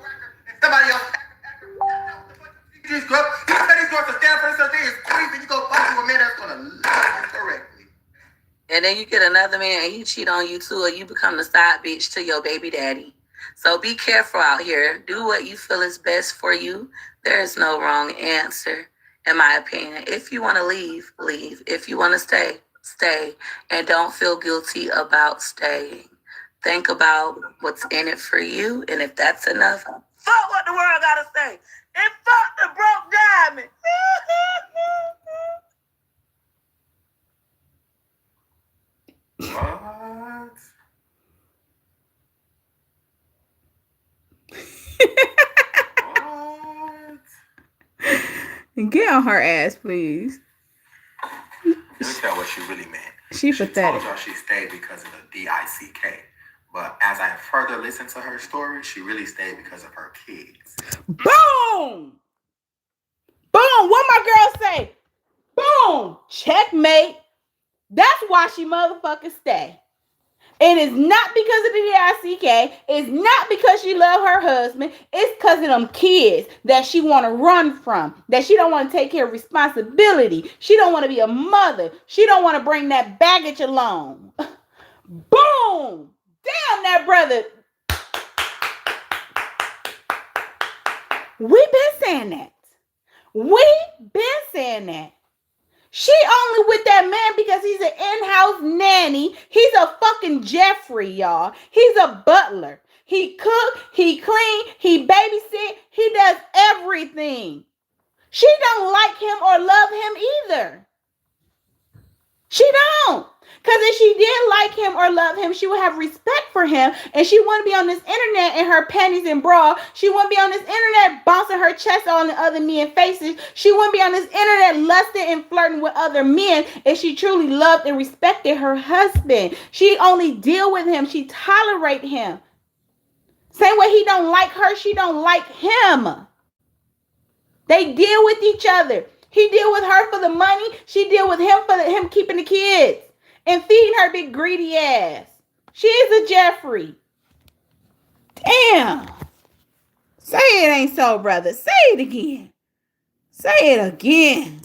and somebody else. These girls to stand for themselves. They is queens and you go find you a man that's gonna love you correctly. And then you get another man and he cheat on you too, or you become the side bitch to your baby daddy. So be careful out here. Do what you feel is best for you. There is no wrong answer, in my opinion. If you want to leave, leave. If you want to stay, stay. And don't feel guilty about staying. Think about what's in it for you. And if that's enough, fuck what the world got to say. And fuck the broke diamond. What? Get on her ass, please. Let me tell what she really meant. She pathetic. Told y'all she stayed because of the DICK. But as I further listened to her story, she really stayed because of her kids. Boom! Boom! What my girl say? Boom! Checkmate. That's why she motherfucking stay. It is not because of the DICK. It's not because she love her husband. It's because of them kids that she want to run from. That she don't want to take care of responsibility. She don't want to be a mother. She don't want to bring that baggage along. Boom! Damn that brother. We've been saying that. She only with that man because he's an in-house nanny. He's a fucking Jeffrey, y'all. He's a butler. He cook, he clean, he babysit, he does everything. She don't like him or love him either. She don't. Because if she did like him or love him, she would have respect for him. And she wouldn't be on this internet in her panties and bra. She wouldn't be on this internet bouncing her chest on the other men's faces. She wouldn't be on this internet lusting and flirting with other men if she truly loved and respected her husband. She only deal with him. She tolerate him. Same way he don't like her, she don't like him. They deal with each other. He deal with her for the money. She deal with him for him keeping the kids. And feeding her big greedy ass. She is a Jeffrey. Damn. Say it ain't so, brother. Say it again. Say it again.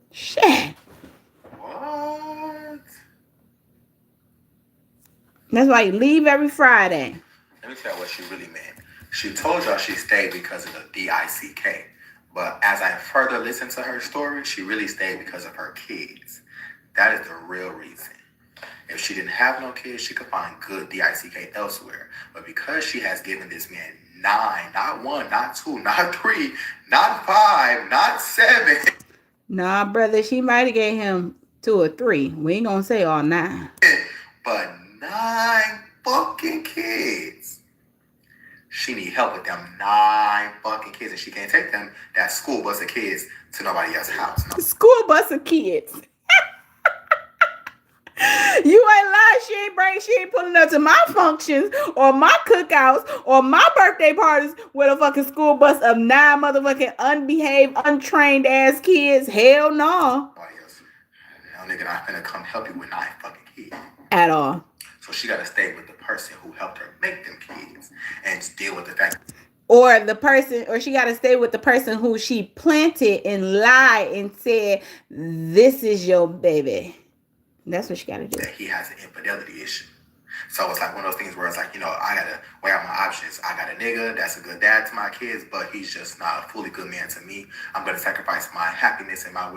Shit. What? That's why you leave every Friday. Let me tell you what she really meant. She told y'all she stayed because of the DICK. But as I further listened to her story, she really stayed because of her kids. That is the real reason. If she didn't have no kids, she could find good DICK elsewhere. But because she has given this man 9, not 1, not 2, not 3, not 5, not 7. Nah, brother, she might have gave him 2 or 3. We ain't gonna say all 9. But 9 fucking kids. She need help with them 9 fucking kids, and she can't take them, that school bus of kids, to nobody else's house. No. School bus of kids. You ain't lying. She ain't pulling up to my functions or my cookouts or my birthday parties with a fucking school bus of 9 motherfucking unbehaved, untrained ass kids. Hell no. Nobody else. No, nigga, not finna come help you with 9 fucking kids. At all. So she gotta stay with the person who helped her make them kids and deal with the fact. Or she got to stay with the person who she planted and lied and said, this is your baby. That's what she got to do. That he has an infidelity issue. So it's like one of those things where it's like, I gotta weigh out my options. I got a nigga that's a good dad to my kids, but he's just not a fully good man to me. I'm gonna sacrifice my happiness and my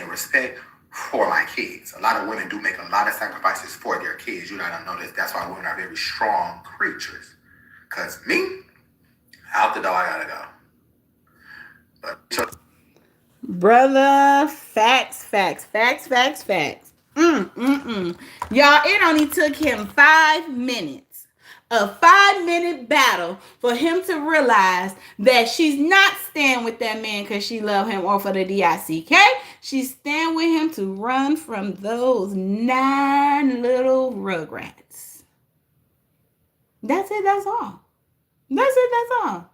respect for my kids. A lot of women do make a lot of sacrifices for their kids. You gotta know this. That's why women are very strong creatures. Cause me, out the door I gotta go. But brother, facts. Y'all, it only took him 5 minutes, a 5-minute battle for him to realize that she's not staying with that man because she love him or for the DICK. She's staying with him to run from those 9 little rugrats. That's it, that's all. That's all.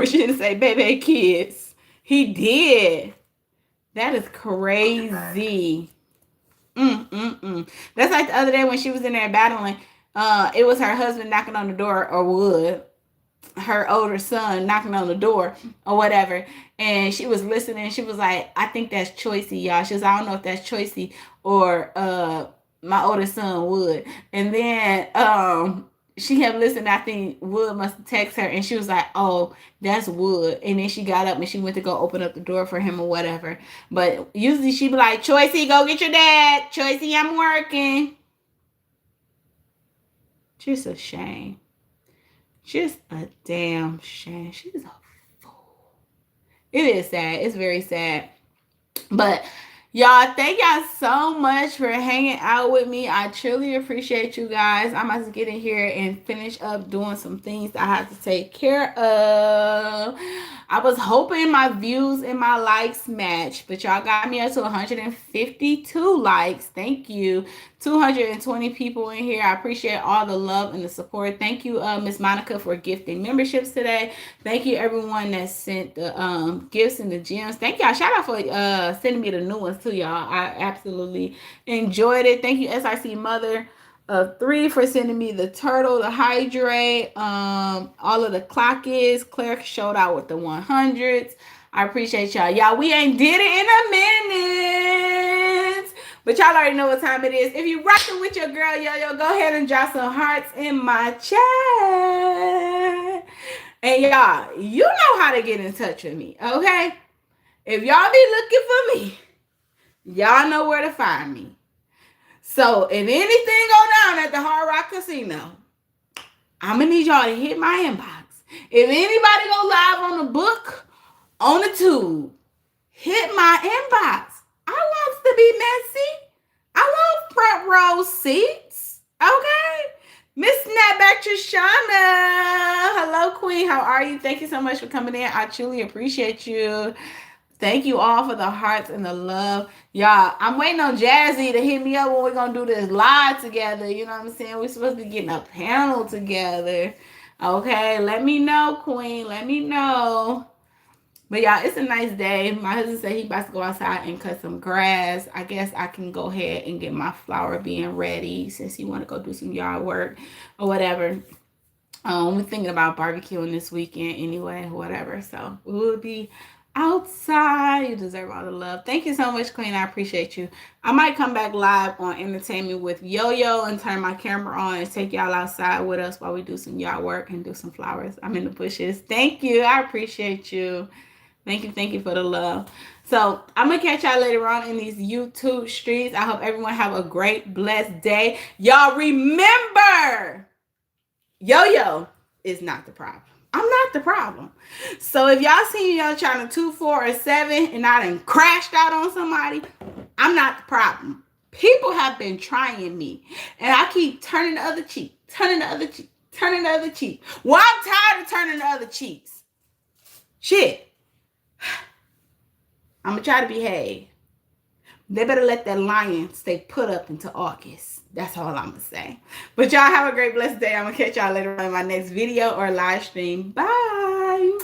She didn't say baby kids. He did. That is crazy. That's like the other day when she was in there battling. It was her husband knocking on the door, or would her older son knocking on the door or whatever. And she was listening. She was like, I think that's Choicey, y'all. She was, I don't know if that's Choicey or my older son Wood. And then she kept listening. I think Wood must have texted her, and she was like, oh, that's Wood. And then she got up and she went to go open up the door for him or whatever. But usually she'd be like, Choicey, go get your dad. Choicey, I'm working. Just a shame. Just a damn shame. She's a fool. It is sad. It's very sad. But y'all, thank y'all so much for hanging out with me. I truly appreciate you guys. I'm about to get in here and finish up doing some things I have to take care of. I was hoping my views and my likes match, but y'all got me up to 152 likes. Thank you. 220 people in here. I appreciate all the love and the support. Thank you, Miss Monica, for gifting memberships today. Thank you, everyone that sent the gifts and the gems. Thank y'all. Shout out for sending me the new ones too, y'all. I absolutely enjoyed it. Thank you, SIC Mother of 3, for sending me the turtle, the hydrate, all of the clockets. Claire showed out with the 100s. I appreciate y'all. Y'all, we ain't did it in a minute, but y'all already know what time it is. If you rocking with your girl Yo-Yo, go ahead and drop some hearts in my chat. And y'all, you know how to get in touch with me, okay? If y'all be looking for me, y'all know where to find me. So if anything go down at the Hard Rock Casino, I'm going to need y'all to hit my inbox. If anybody go live on the book, on the tube, hit my inbox. I want to be messy. I want front row seats. Okay? Miss Snapback Trishana. Hello, Queen. How are you? Thank you so much for coming in. I truly appreciate you. Thank you all for the hearts and the love. Y'all, I'm waiting on Jazzy to hit me up when we're going to do this live together. You know what I'm saying? We're supposed to be getting a panel together. Okay? Let me know, Queen. Let me know. But y'all, it's a nice day. My husband said he about to go outside and cut some grass. I guess I can go ahead and get my flower being ready since he want to go do some yard work or whatever. We're thinking about barbecuing this weekend anyway, whatever. So we will be outside. You deserve all the love. Thank you so much, Queen. I appreciate you. I might come back live on Entertainment with Yo-Yo and turn my camera on and take y'all outside with us while we do some yard work and do some flowers. I'm in the bushes. Thank you. I appreciate you. Thank you for the love. So I'm going to catch y'all later on in these YouTube streets. I hope everyone have a great, blessed day. Y'all remember, Yo-Yo is not the problem. I'm not the problem. So if y'all see y'all trying to 2, 4, or 7 and I done crashed out on somebody, I'm not the problem. People have been trying me. And I keep turning the other cheek, turning the other cheek, turning the other cheek. Well, I'm tired of turning the other cheeks. Shit. I'm going to try to behave. They better let that lion stay put up until August. That's all I'm going to say. But y'all have a great, blessed day. I'm going to catch y'all later on in my next video or live stream. Bye.